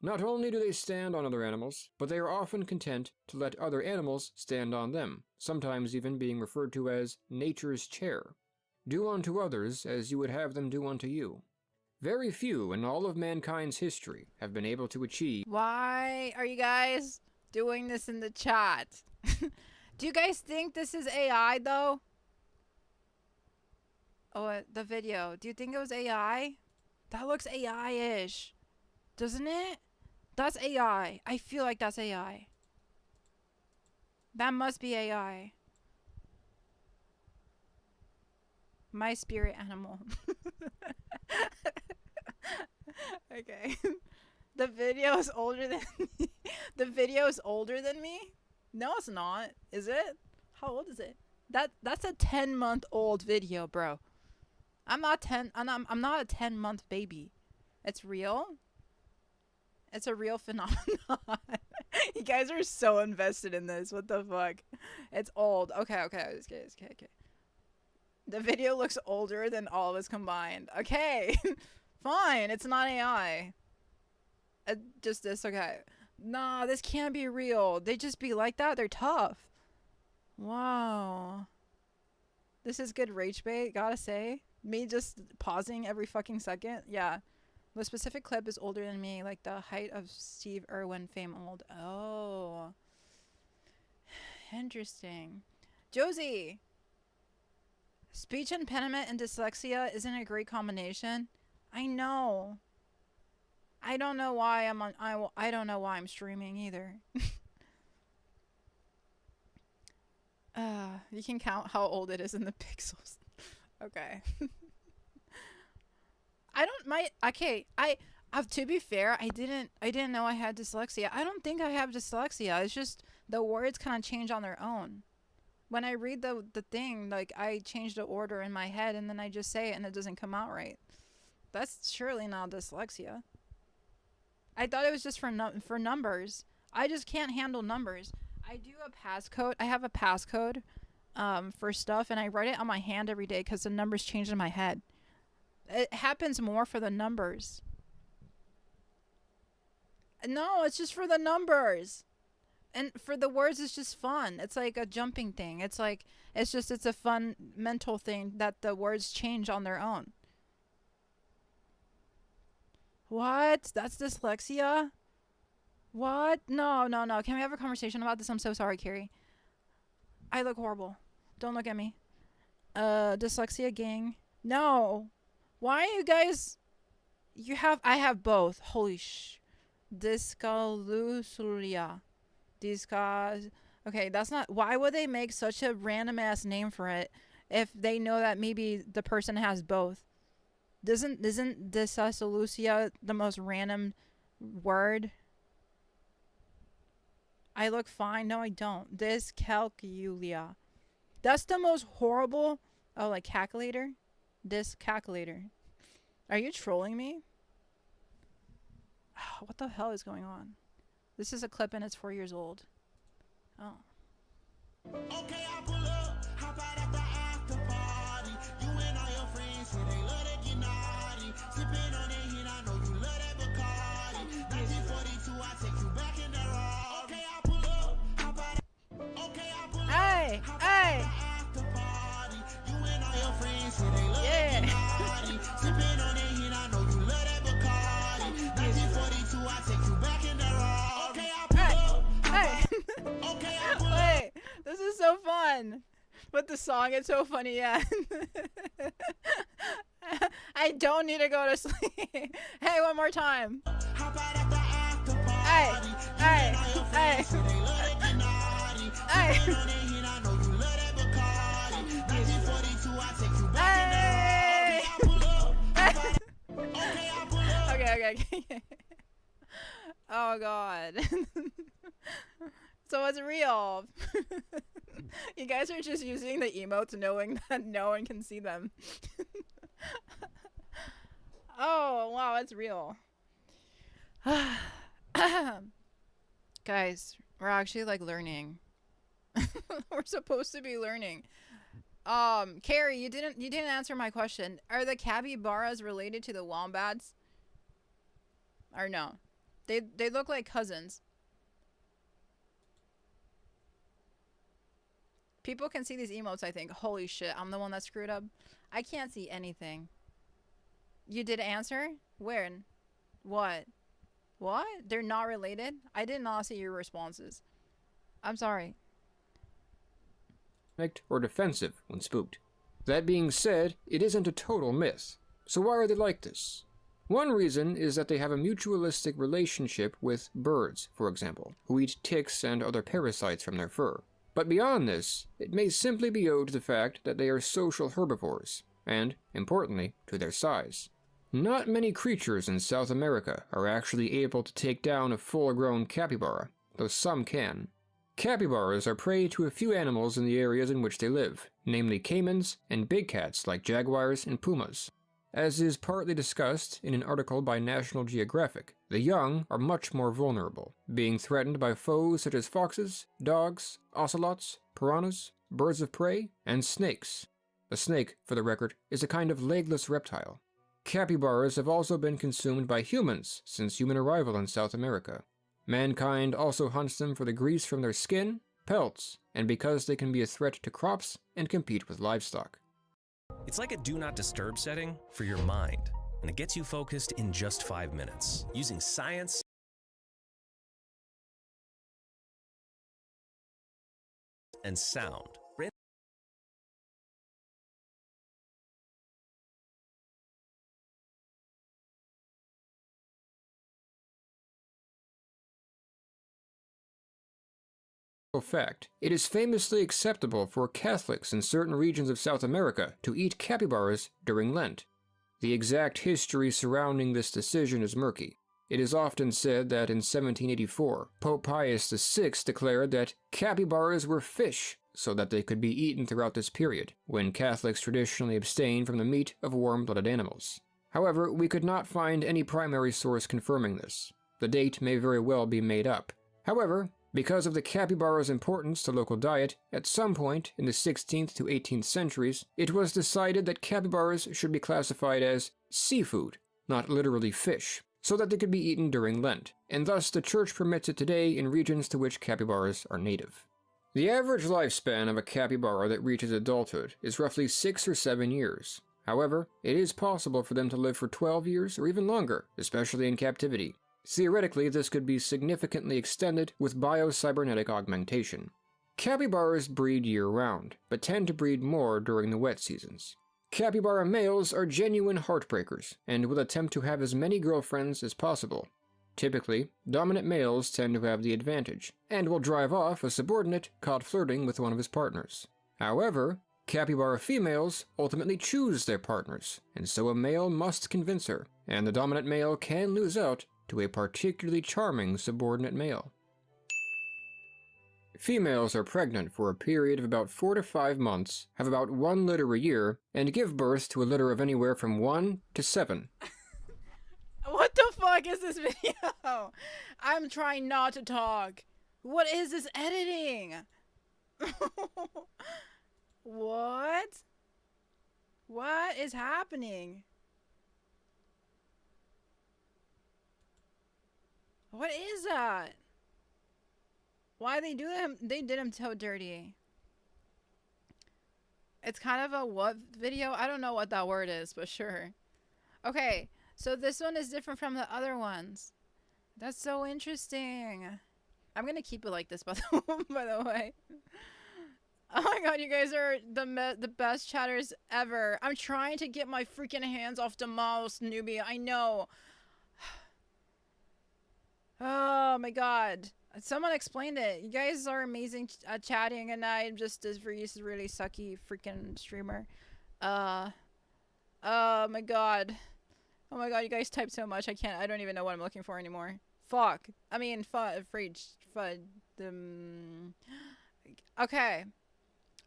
Not only do they stand on other animals, but they are often content to let other animals stand on them, sometimes even being referred to as nature's chair. Do unto others as you would have them do unto you. Very few in all of mankind's history have been able to achieve. Why are you guys doing this in the chat? Do you guys think this is AI though? Oh, the video. Do you think it was AI? That looks AI-ish. Doesn't it? That's AI. I feel like that's AI. That must be AI. My spirit animal. Okay. The video is older than me. The video is older than me? No, it's not. Is it? How old is it? That's a 10-month-old video, bro. I'm not a 10-month baby. It's real. It's a real phenomenon. You guys are so invested in this. What the fuck? It's old. Okay. Okay. The video looks older than all of us combined. Okay. Fine. It's not AI. Just this. Okay. Nah, this can't be real. They just be like that. They're tough. Wow. This is good rage bait, gotta say. Me just pausing every fucking second. Yeah. The specific clip is older than me, like the height of Steve Irwin fame old. Oh. Interesting. Josie. Speech impediment and dyslexia isn't a great combination. I know. I don't know why I'm on. I don't know why I'm streaming either. You can count how old it is in the pixels. Okay. To be fair, I didn't know I had dyslexia. I don't think I have dyslexia. It's just the words kind of change on their own. When I read the thing, like I change the order in my head and then I just say it and it doesn't come out right. That's surely not dyslexia. I thought it was just for numbers. I just can't handle numbers. I do a passcode. I have a passcode for stuff and I write it on my hand every day because the numbers change in my head. It happens more for the numbers. No, it's just for the numbers. And for the words, it's just fun. It's like a jumping thing. It's a fun mental thing that the words change on their own. What? That's dyslexia? What? No. Can we have a conversation about this? I'm so sorry, Carrie. I look horrible. Don't look at me. Dyslexia gang. No. Why are you guys... I have both. Holy Dyscalculia. Okay, that's not... Why would they make such a random ass name for it if they know that maybe the person has both? Isn't dyscalculia the most random word? I look fine. No, I don't. Dyscalculia. That's the most horrible... Oh, like calculator? Dyscalculator. Are you trolling me? What the hell is going on? This is a clip and it's 4 years old. Oh. Okay, I pull up, hop out at the after party. You and all your friends say they love that get naughty. Sipping on that hit, I know you love that Bacardi. 1942, I take you back in the raw. Okay, I pull up, hop out. Okay, I pull up, hop out at the after party. You and all your friends say they love that get naughty. Sipping on that hit, I know you love that Bacardi. 1942, I take you back in the raw. Okay, I pull up, hop out. Okay, I pull up. Wait, this is so fun. But the song is so funny, yeah. I don't need to go to sleep. Hey, one more time. Hey. Hey. Okay. Oh god. So it's real. You guys are just using the emotes knowing that no one can see them. Oh, wow, it's real. Guys, we're actually like learning. We're supposed to be learning. Carrie, you didn't answer my question. Are the capybaras related to the wombats? Or no? They look like cousins. People can see these emotes, I think. Holy shit, I'm the one that screwed up. I can't see anything. You did answer? Where? What? What? They're not related? I did not see your responses. I'm sorry. Or defensive when spooked. That being said, it isn't a total myth. So why are they like this? One reason is that they have a mutualistic relationship with birds, for example, who eat ticks and other parasites from their fur. But beyond this, it may simply be owed to the fact that they are social herbivores, and, importantly, to their size. Not many creatures in South America are actually able to take down a full-grown capybara, though some can. Capybaras are prey to a few animals in the areas in which they live, namely caimans and big cats like jaguars and pumas. As is partly discussed in an article by National Geographic, the young are much more vulnerable, being threatened by foes such as foxes, dogs, ocelots, piranhas, birds of prey, and snakes. A snake, for the record, is a kind of legless reptile. Capybaras have also been consumed by humans since human arrival in South America. Mankind also hunts them for the grease from their skin, pelts, and because they can be a threat to crops and compete with livestock. It's like a do not disturb setting for your mind, and it gets you focused in just 5 minutes using science and sound. fact, it is famously acceptable for Catholics in certain regions of South America to eat capybaras during Lent. The exact history surrounding this decision is murky. It is often said that in 1784, Pope Pius VI declared that capybaras were fish so that they could be eaten throughout this period, when Catholics traditionally abstained from the meat of warm-blooded animals. However, we could not find any primary source confirming this. The date may very well be made up. However, because of the capybara's importance to local diet, at some point in the 16th to 18th centuries, it was decided that capybaras should be classified as seafood, not literally fish, so that they could be eaten during Lent, and thus the church permits it today in regions to which capybaras are native. The average lifespan of a capybara that reaches adulthood is roughly 6 or 7 years. However, it is possible for them to live for 12 years or even longer, especially in captivity. Theoretically, this could be significantly extended with biocybernetic augmentation. Capybaras breed year-round, but tend to breed more during the wet seasons. Capybara males are genuine heartbreakers, and will attempt to have as many girlfriends as possible. Typically, dominant males tend to have the advantage, and will drive off a subordinate caught flirting with one of his partners. However, capybara females ultimately choose their partners, and so a male must convince her, and the dominant male can lose out to a particularly charming subordinate male. Females are pregnant for a period of about 4 to 5 months, have about 1 litter a year, and give birth to a litter of anywhere from 1 to 7. What the fuck is this video? I'm trying not to talk. What is this editing? What? What is happening? What is that? Why they do him? They did him so dirty. It's kind of a what video? I don't know what that word is, but sure. Okay, so this one is different from the other ones. That's so interesting. I'm gonna keep it like this, by the way. Oh my god, you guys are the best chatters ever. I'm trying to get my freaking hands off the mouse, newbie. I know. Oh my god. Someone explained it. You guys are amazing at chatting, and I'm just this really sucky freaking streamer. Oh my god. Oh my god, you guys type so much. I don't even know what I'm looking for anymore. Fuck. I mean, okay.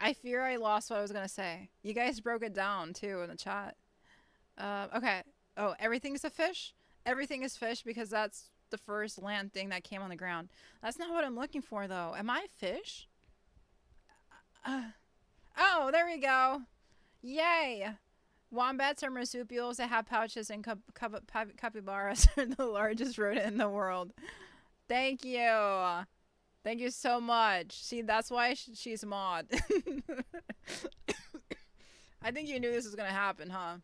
I fear I lost what I was gonna say. You guys broke it down too in the chat. Okay. Oh, everything's a fish? Everything is fish because that's the first land thing that came on the ground. That's not what I'm looking for though. Am I a fish? Oh, there we go. Yay. Wombats are marsupials that have pouches, and capybaras are the largest rodent in the world. Thank you. Thank you so much. See, that's why she's mod. I think you knew this was gonna happen, huh?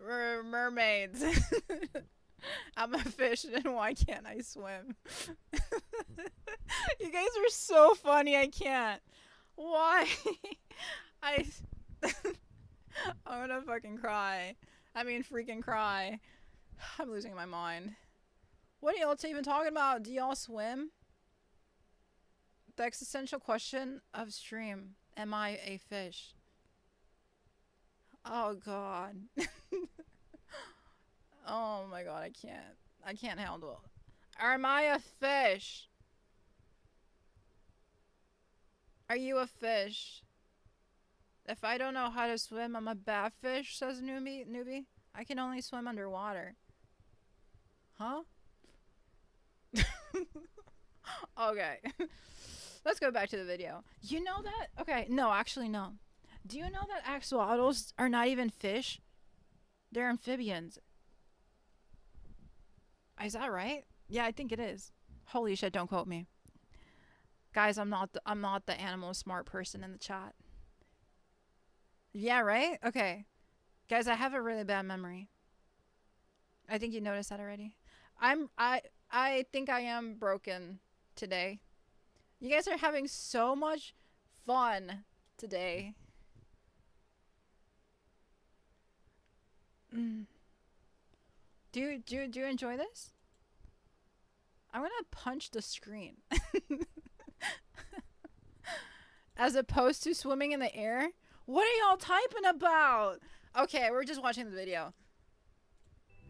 We're mermaids. I'm a fish, and why can't I swim? You guys are so funny. I can't. Why? I'm gonna fucking cry. I mean, freaking cry. I'm losing my mind. What are y'all even talking about? Do y'all swim? The existential question of stream. Am I a fish? Oh god. Oh my god, I can't handle it. Am I a fish? Are you a fish? If I don't know how to swim, I'm a bad fish, says newbie. I can only swim underwater. Huh? Okay. Let's go back to the video. You know that? Okay, no, actually no. Do you know that axolotls are not even fish? They're amphibians. Is that right? Yeah, I think it is. Holy shit, don't quote me. Guys, I'm not the animal smart person in the chat. Yeah, right? Okay. Guys, I have a really bad memory. I think you noticed that already. I think I am broken today. You guys are having so much fun today. Do you enjoy this? I'm gonna punch the screen. As opposed to swimming in the air? What are y'all typing about? Okay, we're just watching the video.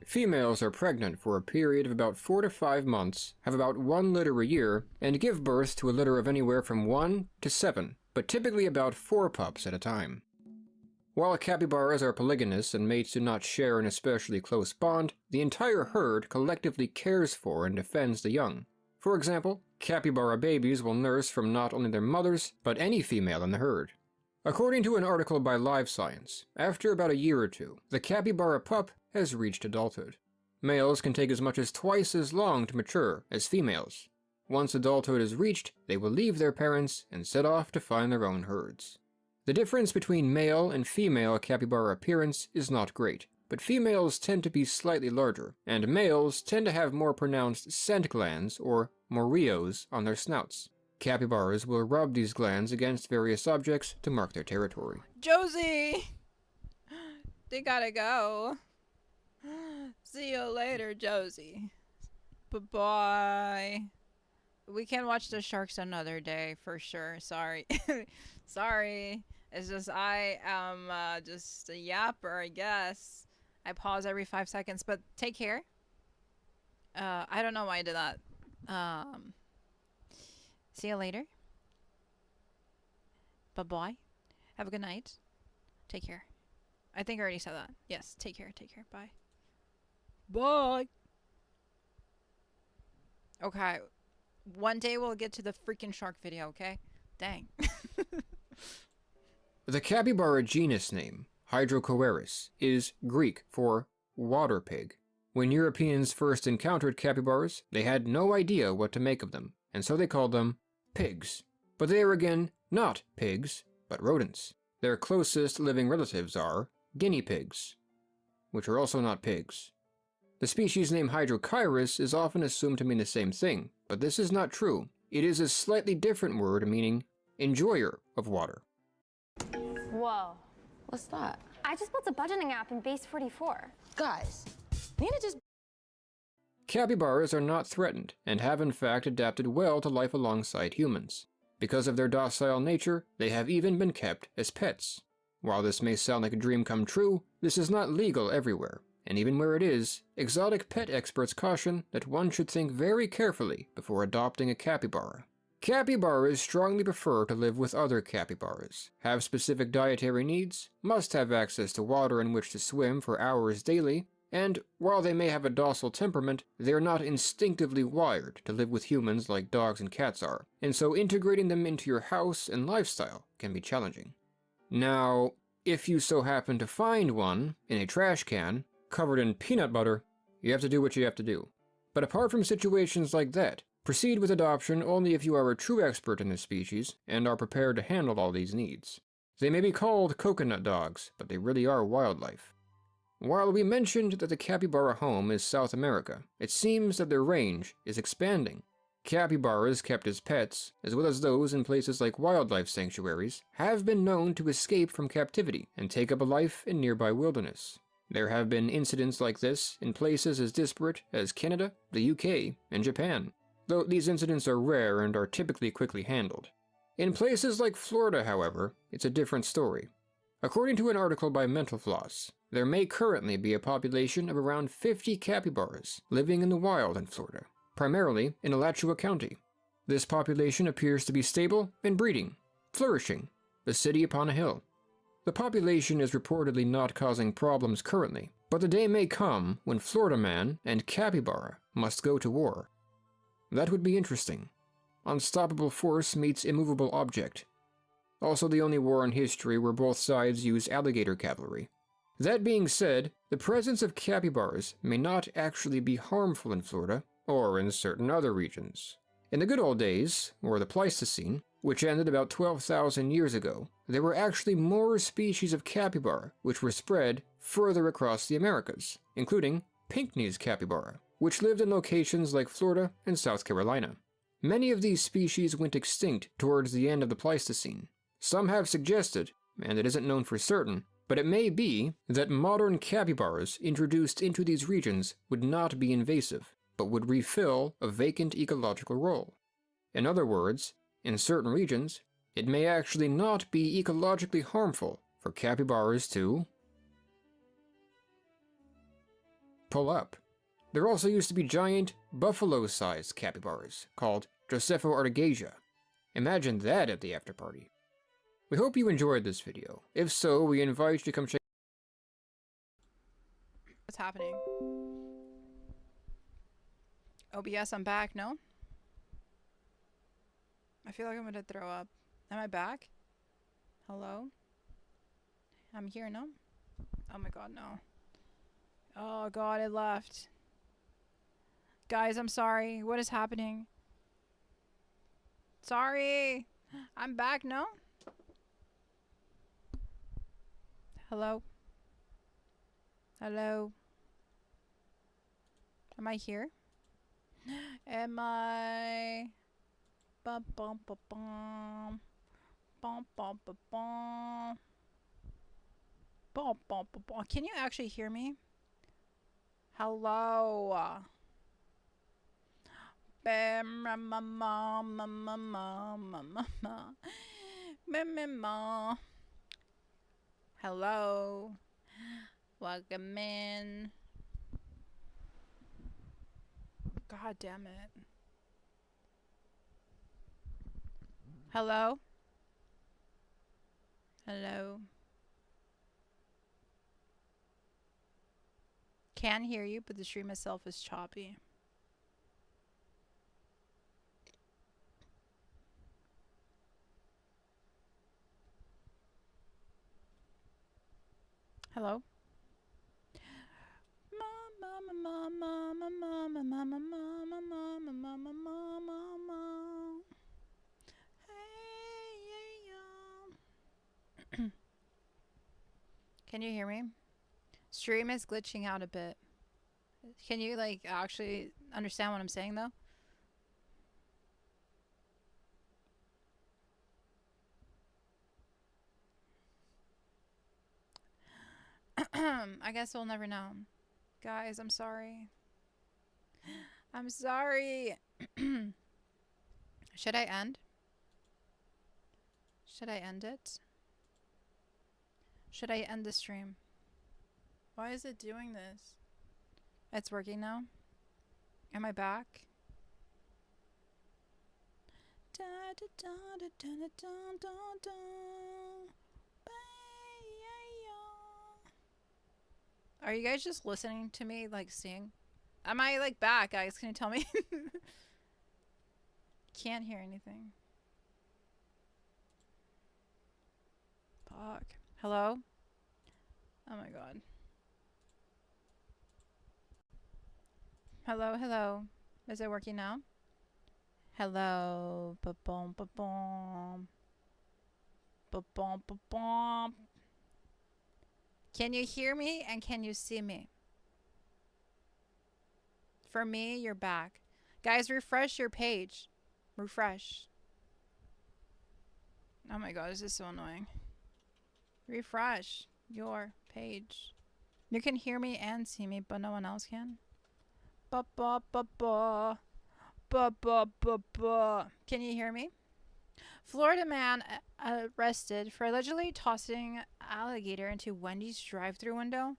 Females are pregnant for a period of about 4 to 5 months, have about 1 litter a year, and give birth to a litter of anywhere from 1 to 7, but typically about 4 pups at a time. While capybaras are polygynous and mates do not share an especially close bond, the entire herd collectively cares for and defends the young. For example, capybara babies will nurse from not only their mothers, but any female in the herd. According to an article by Live Science, after about a year or two, the capybara pup has reached adulthood. Males can take as much as twice as long to mature as females. Once adulthood is reached, they will leave their parents and set off to find their own herds. The difference between male and female capybara appearance is not great, but females tend to be slightly larger, and males tend to have more pronounced scent glands, or morillos, on their snouts. Capybaras will rub these glands against various objects to mark their territory. Josie! They gotta go. See you later, Josie. Bye-bye. We can watch the sharks another day, for sure. Sorry. Sorry. It's just I am just a yapper, I guess. I pause every 5 seconds, but take care. I don't know why I did that. See you later. Bye-bye. Have a good night. Take care. I think I already said that. Yes, take care, take care. Bye. Bye. Okay. One day we'll get to the freaking shark video, okay? Dang. The capybara genus name, Hydrocoeris, is Greek for water pig. When Europeans first encountered capybaras, they had no idea what to make of them, and so they called them pigs. But they are again not pigs, but rodents. Their closest living relatives are guinea pigs, which are also not pigs. The species name Hydrocoeris is often assumed to mean the same thing, but this is not true. It is a slightly different word meaning enjoyer of water. Whoa. What's that? I just built a budgeting app in Base 44. Guys, need to just... Capybaras are not threatened, and have in fact adapted well to life alongside humans. Because of their docile nature, they have even been kept as pets. While this may sound like a dream come true, this is not legal everywhere, and even where it is, exotic pet experts caution that one should think very carefully before adopting a capybara. Capybaras strongly prefer to live with other capybaras, have specific dietary needs, must have access to water in which to swim for hours daily, and while they may have a docile temperament, they are not instinctively wired to live with humans like dogs and cats are, and so integrating them into your house and lifestyle can be challenging. Now, if you so happen to find one in a trash can, covered in peanut butter, you have to do what you have to do. But apart from situations like that, proceed with adoption only if you are a true expert in this species and are prepared to handle all these needs. They may be called coconut dogs, but they really are wildlife. While we mentioned that the capybara home is South America, it seems that their range is expanding. Capybaras kept as pets, as well as those in places like wildlife sanctuaries, have been known to escape from captivity and take up a life in nearby wilderness. There have been incidents like this in places as disparate as Canada, the UK, and Japan, though these incidents are rare and are typically quickly handled. In places like Florida, however, it's a different story. According to an article by Mental Floss, there may currently be a population of around 50 capybaras living in the wild in Florida, primarily in Alachua County. This population appears to be stable and breeding, flourishing, a city upon a hill. The population is reportedly not causing problems currently, but the day may come when Florida man and capybara must go to war. That would be interesting. Unstoppable force meets immovable object. Also the only war in history where both sides use alligator cavalry. That being said, the presence of capybaras may not actually be harmful in Florida, or in certain other regions. In the good old days, or the Pleistocene, which ended about 12,000 years ago, there were actually more species of capybara which were spread further across the Americas, including Pinckney's capybara, which lived in locations like Florida and South Carolina. Many of these species went extinct towards the end of the Pleistocene. Some have suggested, and it isn't known for certain, but it may be that modern capybaras introduced into these regions would not be invasive, but would refill a vacant ecological role. In other words, in certain regions, it may actually not be ecologically harmful for capybaras to pull up. There also used to be giant, buffalo-sized capybaras, called Drosopho. Imagine that at the after-party. We hope you enjoyed this video. If so, we invite you to come check. What's happening? OBS, I'm back, no? I feel like I'm gonna throw up. Am I back? Hello? I'm here, no? Oh my god, no. Oh god, it left. Guys, I'm sorry. What is happening? Sorry. I'm back, no? Hello? Hello? Am I here? Am I? Bum bum bum bum. Bum bum bum bum. Bum bum bum bum. Can you actually hear me? Hello? Bam ma ma ma ma ma ma ma ma ma. Hello? Welcome in. God damn it. Hello? Hello? Can hear you, but the stream itself is choppy. Hello? Mama, mama, mama, mama, mama, mama, mama, mama, mama, mama. Hey, yeah, yeah. Can you hear me? Stream is glitching out a bit. Can you like actually understand what I'm saying though? I guess we'll never know. Guys, I'm sorry. I'm sorry. Should I end? Should I end it? Should I end the stream? Why is it doing this? It's working now? Am I back? Da, da, da, da, da, da, da, da. Are you guys just listening to me like sing? Am I like back, guys? Can you tell me? Can't hear anything. Fuck. Hello? Oh my god. Hello, hello. Is it working now? Hello. Ba-boom, ba-boom. Ba-boom, ba-boom. Can you hear me and can you see me? For me, you're back. Guys, refresh your page. Refresh. Oh my god, this is so annoying. Refresh your page. You can hear me and see me, but no one else can. Ba ba ba ba. Ba ba ba ba. Can you hear me? Florida man arrested for allegedly tossing alligator into Wendy's drive-thru window.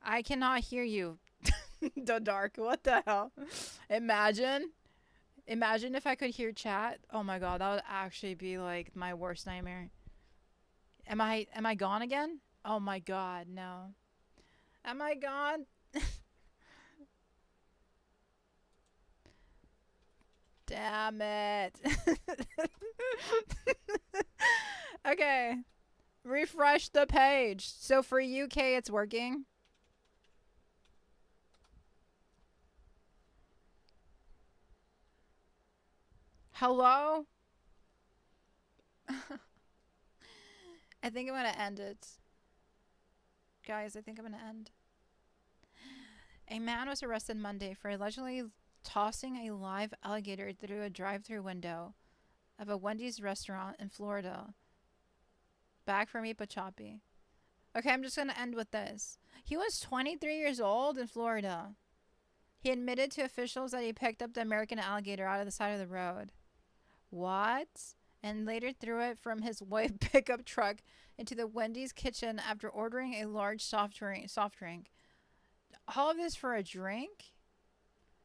I cannot hear you. The dark. What the hell? Imagine if I could hear chat. Oh my god, that would actually be like my worst nightmare. Am I gone again? Oh my god, no. Am I gone? Damn it. Okay. Refresh the page. So for UK, it's working. Hello? I think I'm gonna end it. Guys, I think I'm gonna end. A man was arrested Monday for allegedly tossing a live alligator through a drive-thru window of a Wendy's restaurant in Florida. Back for me, but choppy. Okay, I'm just gonna end with this. He was 23 years old in Florida. He admitted to officials that he picked up the American alligator out of the side of the road. What? And later threw it from his white pickup truck into the Wendy's kitchen after ordering a large soft drink. All of this for a drink?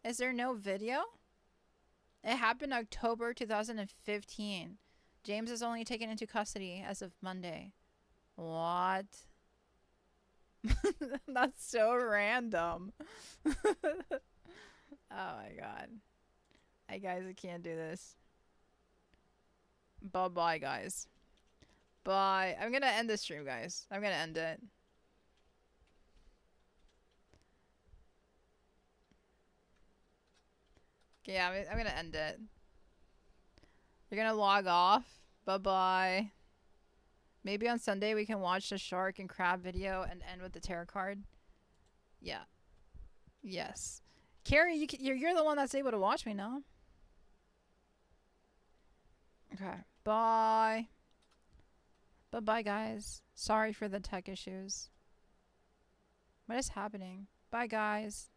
Is there no video? It happened October 2015. James is only taken into custody as of Monday. What? That's so random. Oh my god. Hey guys, I can't do this. Bye-bye, guys. Bye. I'm gonna end the stream, guys. I'm gonna end it. Okay, yeah, I'm gonna end it. You're gonna log off. Bye-bye. Maybe on Sunday we can watch the shark and crab video and end with the tarot card. Yeah. Yes. Carrie, you're the one that's able to watch me now. Okay. Bye. Bye-bye, guys. Sorry for the tech issues. What is happening? Bye, guys.